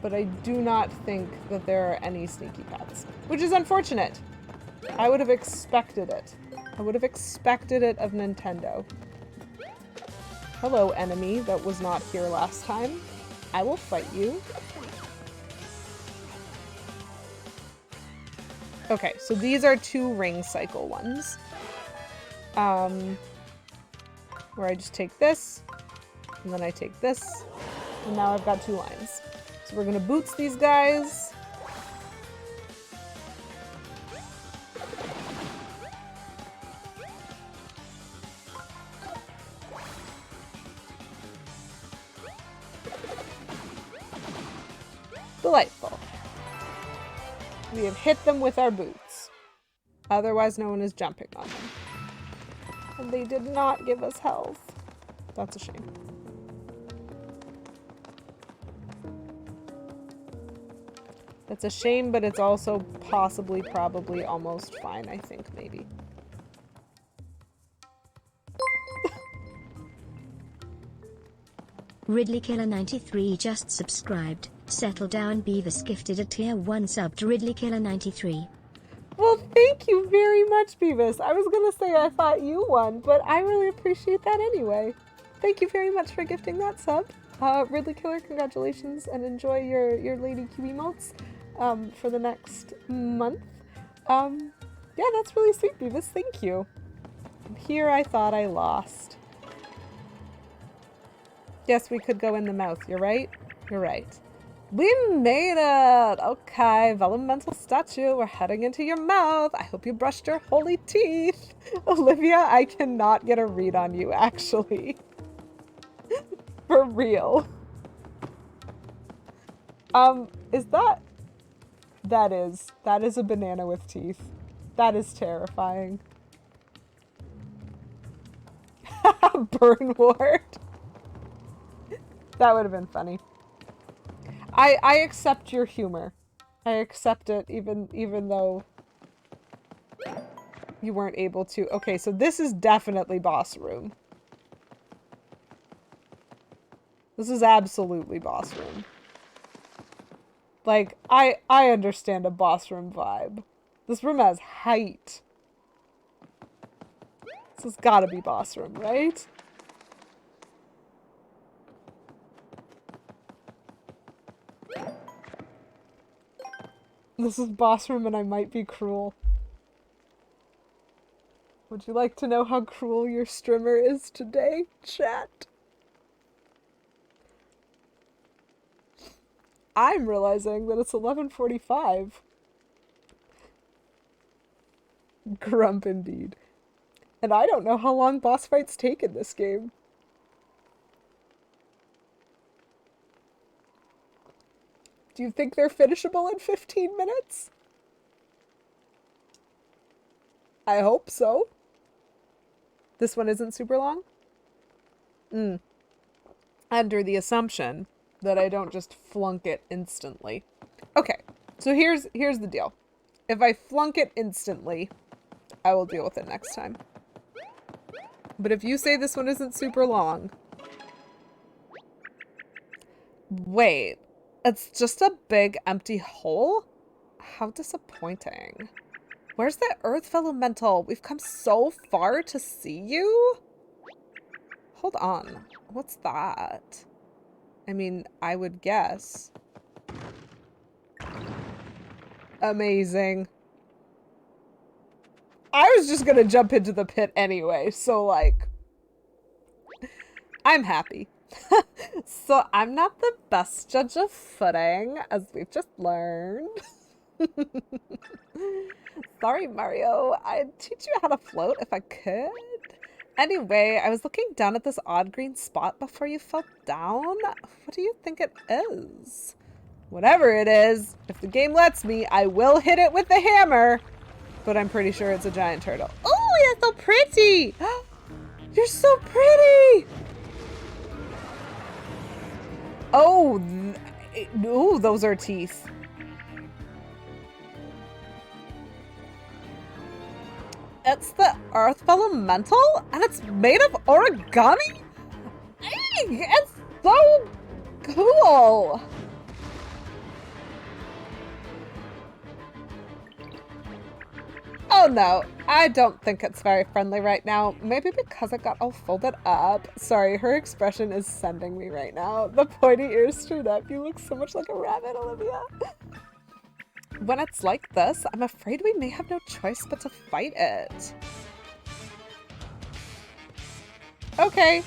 But I do not think that there are any sneaky paths, which is unfortunate. I would have expected it. I would have expected it of Nintendo. Hello, enemy that was not here last time. I will fight you. Okay, so these are 2 ring cycle ones. Where I just take this, and then I take this, and now I've got 2 lines. So we're gonna boots these guys. Delightful. We have hit them with our boots, otherwise known as jumping on them. And they did not give us health. That's a shame. That's a shame, but it's also possibly, probably, almost fine, I think, maybe. Ridley Killer 93 just subscribed. Settle down Beavis gifted a tier 1 sub to Ridley Killer 93. Well, thank you very much, Beavis. I was gonna say I thought you won, but I really appreciate that anyway. Thank you very much for gifting that sub. Ridley Killer, congratulations, and enjoy your Lady Q emotes for the next month. Yeah, that's really sweet, Beavis. Thank you. And here I thought I lost. Yes, we could go in the mouth. You're right. You're right. We made it! Okay, Vellumental statue, we're heading into your mouth. I hope you brushed your holy teeth. Olivia, I cannot get a read on you, actually. For real. Is that... That is a banana with teeth. That is terrifying. Burn ward. That would have been funny. I accept your humor. I accept it even though you weren't able to. Okay, so this is definitely boss room. This is absolutely boss room. Like, I understand a boss room vibe. This room has height. This has gotta be boss room, right? This is boss room and I might be cruel. Would you like to know how cruel your streamer is today, chat? I'm realizing that it's 11:45. Grump indeed. And I don't know how long boss fights take in this game. Do you think they're finishable in 15 minutes? I hope so. This one isn't super long? Under the assumption that I don't just flunk it instantly. Okay, so here's the deal. If I flunk it instantly, I will deal with it next time. But if you say this one isn't super long... Wait, it's just a big empty hole? How disappointing. Where's the Earth Vellumental? We've come so far to see you? Hold on. What's that? I mean, I would guess. Amazing. I was just gonna jump into the pit anyway, so like... I'm happy. So I'm not the best judge of footing, as we've just learned. Sorry, Mario. I'd teach you how to float if I could. Anyway, I was looking down at this odd green spot before you fell down. What do you think it is? Whatever it is, if the game lets me, I will hit it with the hammer. But I'm pretty sure it's a giant turtle. Oh, you're so pretty! You're so pretty! Oh, ooh, those are teeth. It's the Earth Vellumental, and it's made of origami? It's so cool! Oh no, I don't think it's very friendly right now. Maybe because it got all folded up. Sorry, her expression is sending me right now. The pointy ears straight up. You look so much like a rabbit, Olivia. When it's like this, I'm afraid we may have no choice but to fight it. Okay.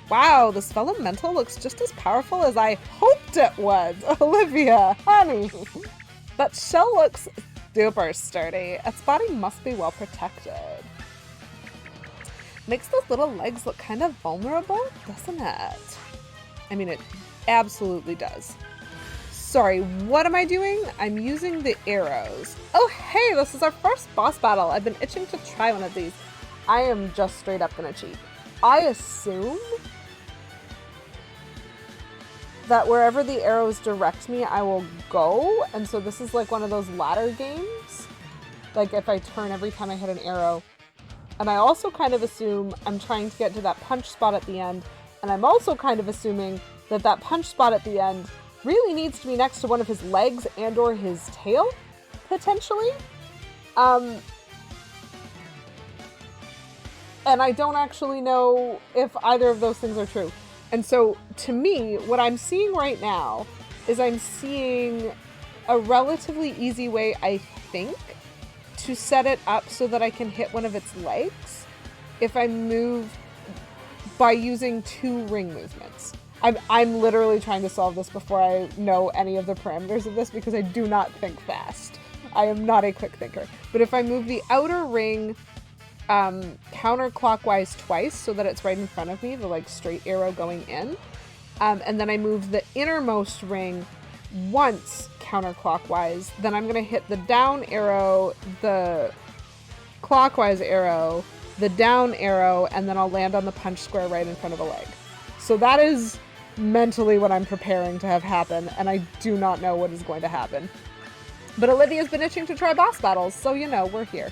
Wow, this Vellumental looks just as powerful as I hoped it would. Olivia, honey. That shell looks super sturdy. Its body must be well protected. Makes those little legs look kind of vulnerable, doesn't it? I mean, it absolutely does. Sorry, what am I doing? I'm using the arrows. Oh, hey, this is our first boss battle. I've been itching to try one of these. I am just straight up gonna cheat. I assume that wherever the arrows direct me, I will go. And so this is like one of those ladder games. Like if I turn every time I hit an arrow. And I also kind of assume I'm trying to get to that punch spot at the end. And I'm also kind of assuming that that punch spot at the end really needs to be next to one of his legs and or his tail, potentially. And I don't actually know if either of those things are true. And so, to me, what I'm seeing right now is I'm seeing a relatively easy way, I think, to set it up so that I can hit one of its legs if I move by using 2 ring movements. I'm literally trying to solve this before I know any of the parameters of this because I do not think fast. I am not a quick thinker. But if I move the outer ring counterclockwise twice so that it's right in front of me, the like straight arrow going in, and then I move the innermost ring once counterclockwise, then I'm going to hit the down arrow, the clockwise arrow, the down arrow, and then I'll land on the punch square right in front of a leg. So that is mentally what I'm preparing to have happen, and I do not know what is going to happen. But Olivia's been itching to try boss battles, so you know, we're here.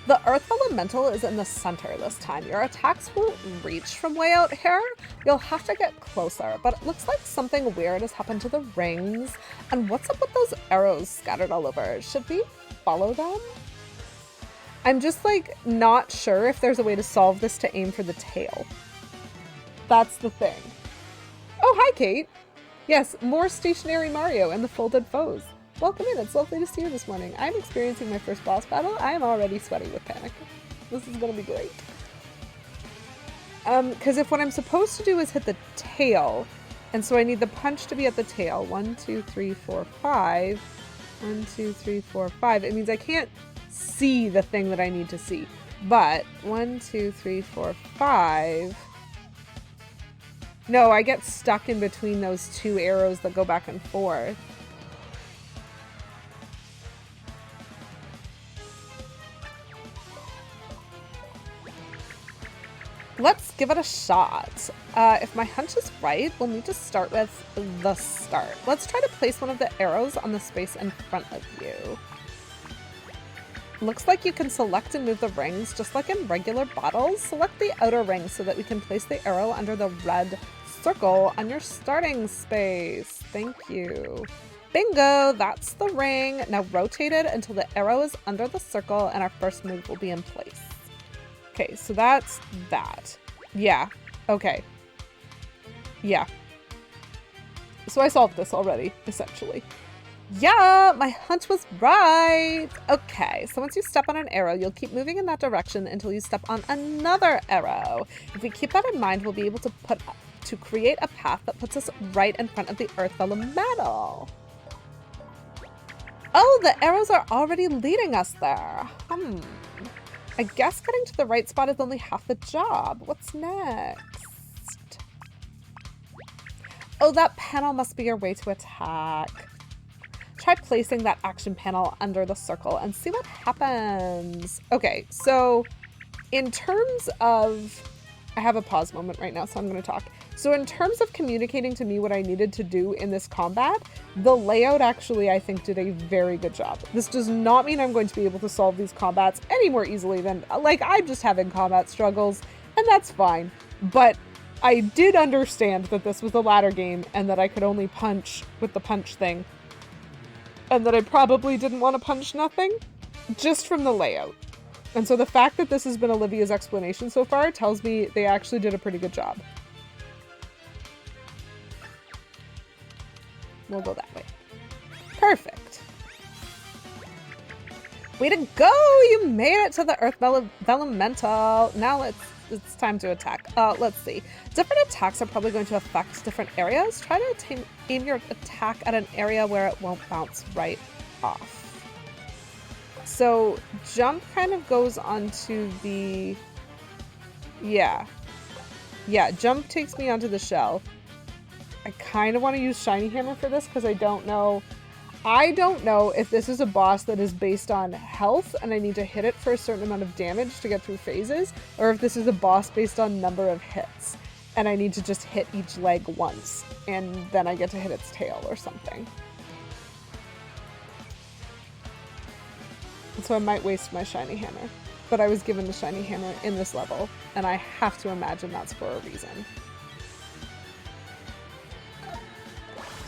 The Earth Vellumental is in the center this time. Your attacks won't reach from way out here. You'll have to get closer, but it looks like something weird has happened to the rings. And what's up with those arrows scattered all over? Should we follow them? I'm just like not sure if there's a way to solve this to aim for the tail. That's the thing. Oh, hi, Kate. Yes, more stationary Mario and the folded foes. Welcome in, it's lovely to see you this morning. I'm experiencing my first boss battle. I am already sweaty with panic. This is gonna be great. Because if what I'm supposed to do is hit the tail, and so I need the punch to be at the tail. 1, 2, 3, 4, 5. 1, 2, 3, 4, 5. It means I can't see the thing that I need to see. But 1, 2, 3, 4, 5. No, I get stuck in between those 2 arrows that go back and forth. Let's give it a shot. If my hunch is right, we'll need to start with the start. Let's try to place one of the arrows on the space in front of you. Looks like you can select and move the rings just like in regular battles. Select the outer ring so that we can place the arrow under the red circle on your starting space. Thank you. Bingo, that's the ring. Now rotate it until the arrow is under the circle and our first move will be in place. Okay, so that's that. Yeah, okay. Yeah. So I solved this already, essentially. Yeah, my hunch was right. Okay, so once you step on an arrow, you'll keep moving in that direction until you step on another arrow. If we keep that in mind, we'll be able to create a path that puts us right in front of the Earth Vellumental. Oh, the arrows are already leading us there. I guess getting to the right spot is only half the job. What's next? Oh, that panel must be your way to attack. Try placing that action panel under the circle and see what happens. Okay, so in terms of... I have a pause moment right now, so I'm going to talk. So in terms of communicating to me what I needed to do in this combat, the layout actually, I think, did a very good job. This does not mean I'm going to be able to solve these combats any more easily than... Like, I'm just having combat struggles, and that's fine. But I did understand that this was a ladder game and that I could only punch with the punch thing. And that I probably didn't want to punch nothing, just from the layout. And so the fact that this has been Olivia's explanation so far tells me they actually did a pretty good job. We'll go that way. Perfect. Way to go! You made it to the Earth Vellumental. Now it's time to attack. Let's see. Different attacks are probably going to affect different areas. Try to aim your attack at an area where it won't bounce right off. So jump kind of goes onto the... Yeah, jump takes me onto the shell. I kind of want to use Shiny Hammer for this because I don't know if this is a boss that is based on health and I need to hit it for a certain amount of damage to get through phases, or if this is a boss based on number of hits and I need to just hit each leg once and then I get to hit its tail or something. And so I might waste my Shiny Hammer, but I was given the Shiny Hammer in this level and I have to imagine that's for a reason.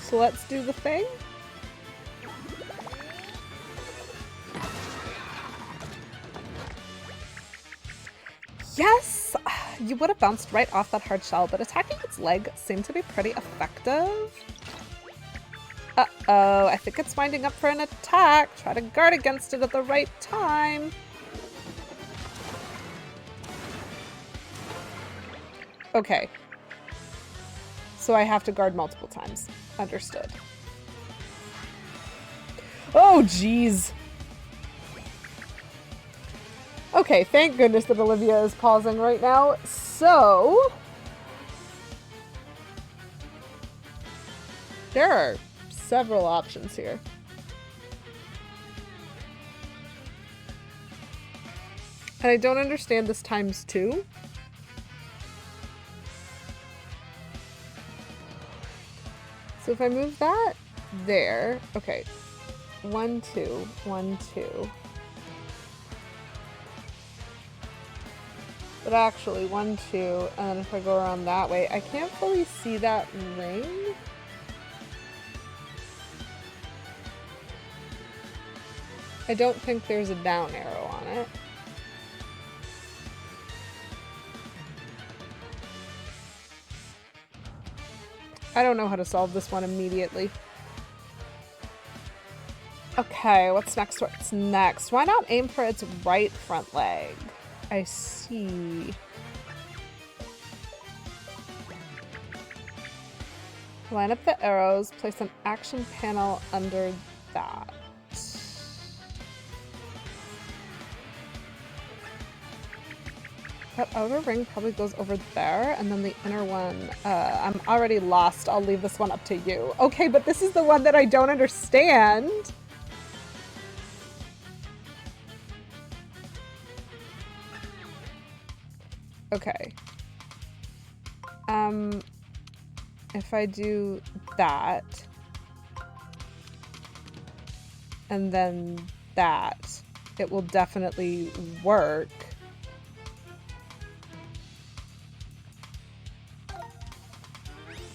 So let's do the thing. Yes! You would have bounced right off that hard shell, but attacking its leg seemed to be pretty effective. Uh-oh, I think it's winding up for an attack. Try to guard against it at the right time. Okay. So I have to guard multiple times. Understood. Oh, jeez. Okay, thank goodness that Olivia is pausing right now. So... there are several options here. And I don't understand this times 2. So if I move that there, okay, 1, 2, 1, 2. But actually, 1, 2, and then if I go around that way, I can't fully see that ring. I don't think there's a down arrow on it. I don't know how to solve this one immediately. Okay, what's next? What's next? Why not aim for its right front leg? I see. Line up the arrows, place an action panel under that. That outer ring probably goes over there, and then the inner one, I'm already lost. I'll leave this one up to you. Okay, but this is the one that I don't understand. Okay. If I do that, and then that, it will definitely work.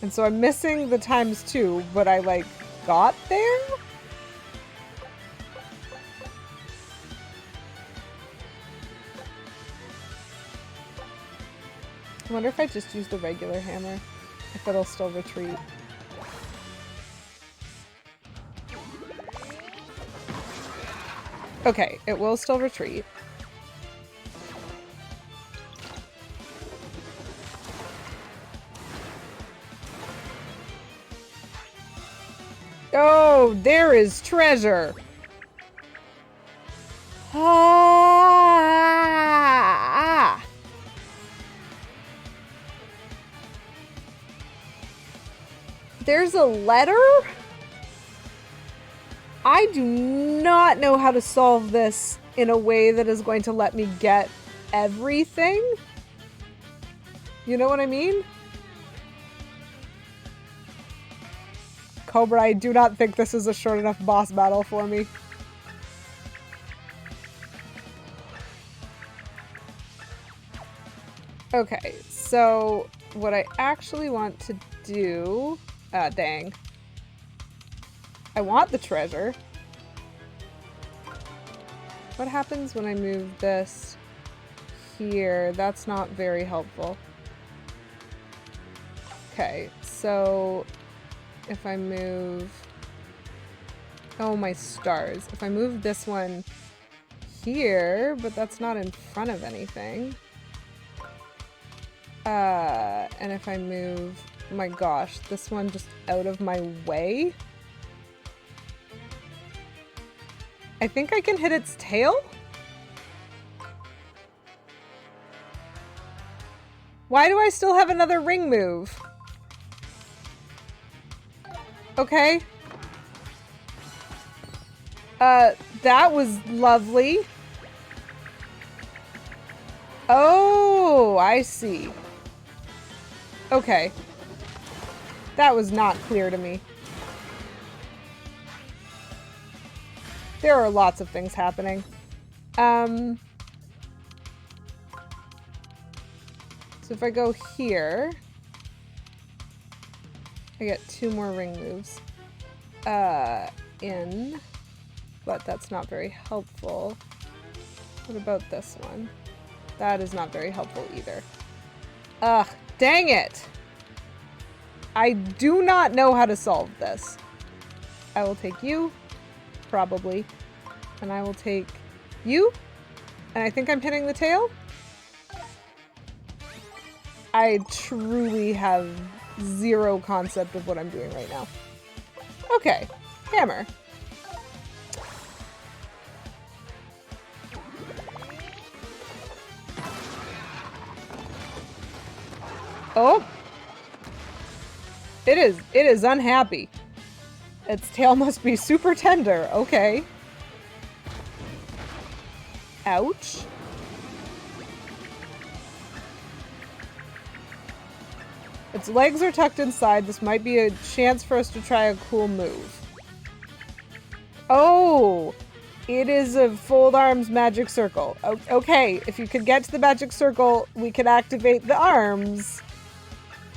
And so I'm missing the times 2, but I, like, got there? I wonder if I just use the regular hammer, if it'll still retreat. Okay, it will still retreat. Oh, there is treasure. Ah! There's a letter? I do not know how to solve this in a way that is going to let me get everything. You know what I mean? Cobra, I do not think this is a short enough boss battle for me. Okay, so what I actually want to do... Ah, dang. I want the treasure. What happens when I move this here? That's not very helpful. Okay, so if I move... Oh, my stars. If I move this one here, but that's not in front of anything. And if I move... Oh my gosh, this one just out of my way? I think I can hit its tail? Why do I still have another ring move? Okay. That was lovely. Oh, I see. Okay. That was not clear to me. There are lots of things happening. So if I go here, I get 2 more ring moves. In, but that's not very helpful. What about this one? That is not very helpful either. Ugh, dang it! I do not know how to solve this. I will take you, probably, and I will take you, and I think I'm hitting the tail? I truly have zero concept of what I'm doing right now. Okay, hammer. Oh! It is unhappy. Its tail must be super tender. Okay. Ouch. Its legs are tucked inside. This might be a chance for us to try a cool move. Oh! It is a fold arms magic circle. Okay, if you could get to the magic circle, we could activate the arms.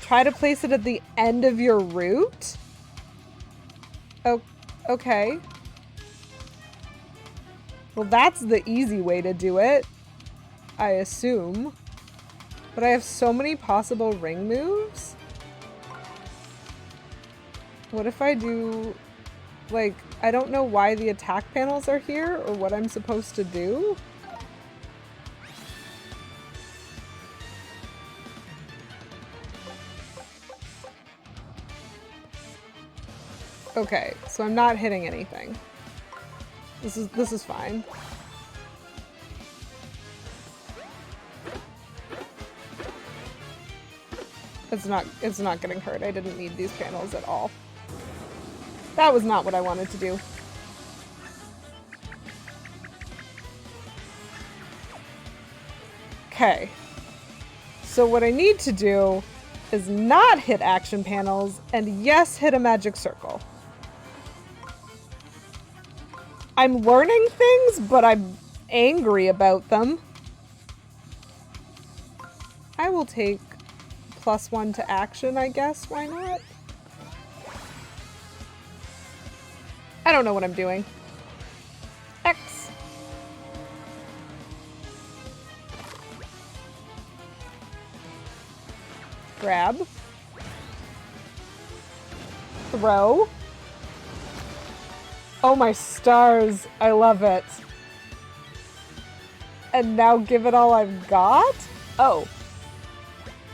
Try to place it at the end of your route? Oh, okay. Well, that's the easy way to do it, I assume. But I have so many possible ring moves. What if I do, like, I don't know why the attack panels are here or what I'm supposed to do. Okay, so I'm not hitting anything. This is fine. It's not getting hurt. I didn't need these panels at all. That was not what I wanted to do. Okay. So what I need to do is not hit action panels and yes, hit a magic circle. I'm learning things, but I'm angry about them. I will take +1 to action, I guess. Why not? I don't know what I'm doing. X. Grab. Throw. Oh my stars. I love it. and now give it all I've got? Oh.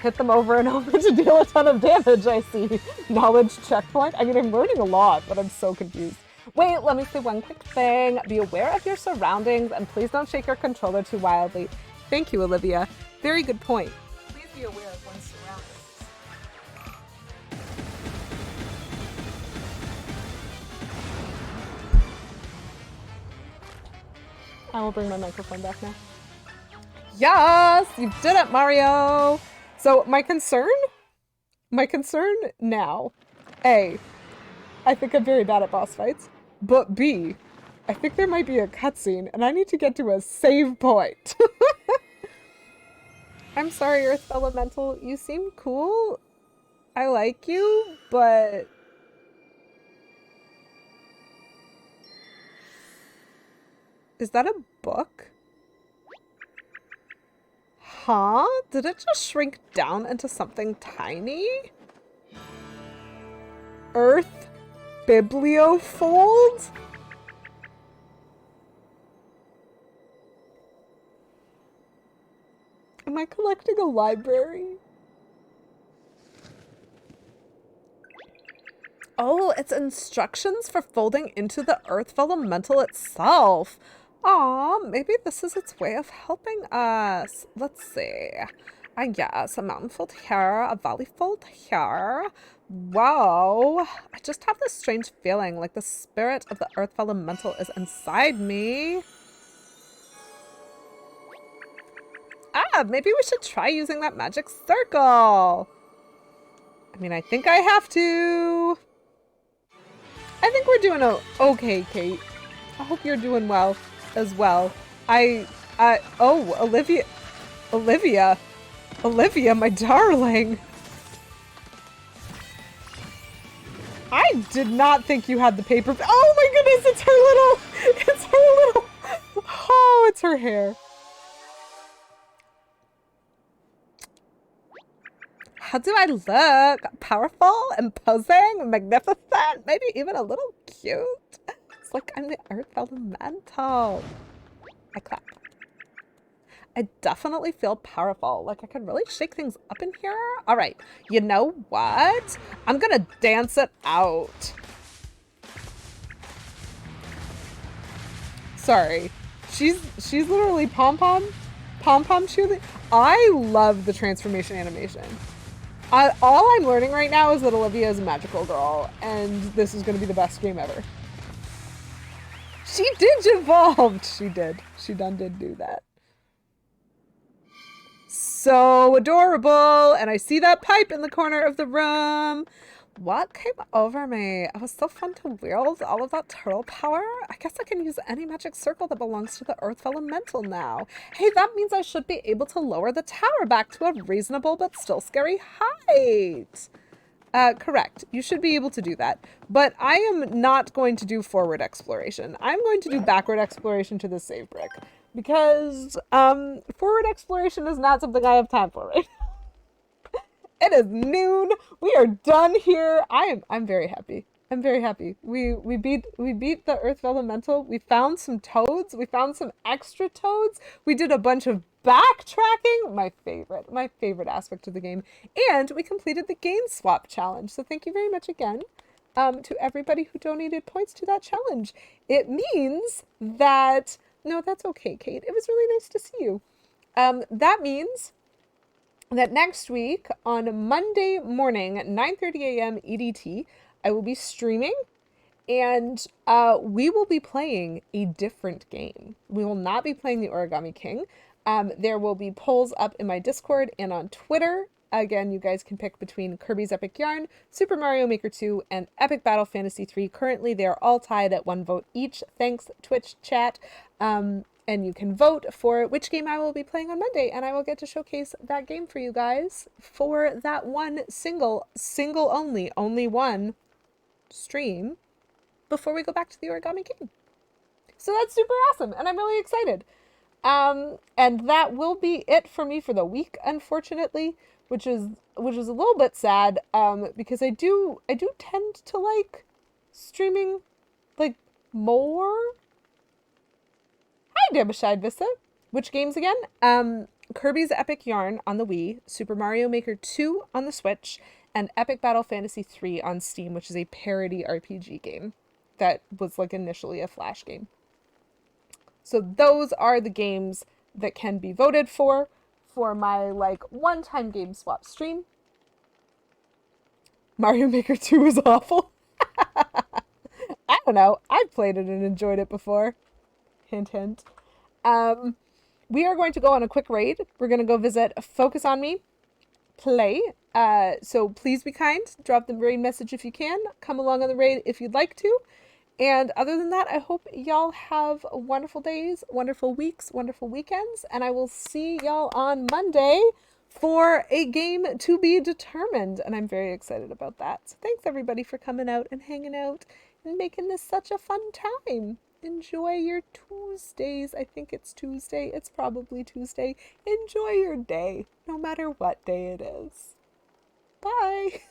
Hit them over and over to deal a ton of damage, I see. Knowledge checkpoint? I mean, I'm learning a lot, but I'm so confused. Wait, let me say one quick thing. Be aware of your surroundings, and please don't shake your controller too wildly. Thank you, Olivia. Very good point. Please be aware of one's surroundings. I will bring my microphone back now. Yes! You did it, Mario! So my concern now, A, I think I'm very bad at boss fights, but B, I think there might be a cutscene and I need to get to a save point. I'm sorry, Earth Vellumental, you seem cool. I like you, but... Is that a book? Huh? Did it just shrink down into something tiny? Earth Bibliofold? Am I collecting a library? Oh, it's instructions for folding into the Earth Vellumental itself. Aw, maybe this is its way of helping us. Let's see. I guess a mountain fold here, a valley fold here. Whoa. I just have this strange feeling like the spirit of the Earth Vellumental is inside me. Ah, maybe we should try using that magic circle. I mean, I think I have to. I think we're doing okay, Kate. I hope you're doing well as well. Oh, Olivia, my darling. I did not think you had the paper. Oh my goodness, it's her little, oh, it's her hair. How do I look? Powerful, imposing, magnificent, maybe even a little cute. It's like I'm the Earth Vellumental. I clap. I definitely feel powerful. Like I can really shake things up in here. All right, you know what? I'm gonna dance it out. Sorry, she's literally pom-pom shooting. I love the transformation animation. All I'm learning right now is that Olivia is a magical girl, and this is going to be the best game ever. She did evolve. She did. She done did do that. So adorable. And I see that pipe in the corner of the room. What came over me? It was so fun to wield all of that turtle power. I guess I can use any magic circle that belongs to the Earth Vellumental now. Hey, that means I should be able to lower the tower back to a reasonable but still scary height. Correct. You should be able to do that. But I am not going to do forward exploration. I'm going to do backward exploration to the save brick. Because forward exploration is not something I have time for right now. It is noon. We are done here. I'm very happy. I'm very happy. We beat the Earth Vellumental. We found some toads. We found some extra toads. We did a bunch of backtracking. My favorite aspect of the game. And we completed the game swap challenge. So thank you very much again to everybody who donated points to that challenge. It means that no, that's okay, Kate. It was really nice to see you. That means that next week on Monday morning at 9:30 a.m. EDT, I will be streaming and we will be playing a different game. We will not be playing the Origami King. There will be polls up in my Discord and on Twitter. Again, you guys can pick between Kirby's Epic Yarn, Super Mario Maker 2, and Epic Battle Fantasy 3. Currently, they are all tied at 1 vote each. Thanks, Twitch chat. And you can vote for which game I will be playing on Monday, and I will get to showcase that game for you guys for that one single only one stream before we go back to the Origami King. So that's super awesome, and I'm really excited. And that will be it for me for the week, unfortunately, which is a little bit sad, because I do tend to like streaming like more. Hi, Derbashide Vista. Which games again? Kirby's Epic Yarn on the Wii, Super Mario Maker 2 on the Switch, and Epic Battle Fantasy 3 on Steam, which is a parody RPG game that was like initially a Flash game. So those are the games that can be voted for my like one-time game swap stream. Mario Maker 2 is awful. I don't know. I've played it and enjoyed it before. Hint, hint. We are going to go on a quick raid. We're going to go visit Focus on Me, play. So please be kind. Drop the raid message if you can. Come along on the raid if you'd like to. And other than that, I hope y'all have wonderful days, wonderful weeks, wonderful weekends. And I will see y'all on Monday for a game to be determined. And I'm very excited about that. So thanks everybody for coming out and hanging out and making this such a fun time. Enjoy your Tuesdays. I think it's Tuesday. It's probably Tuesday. Enjoy your day, no matter what day it is. Bye.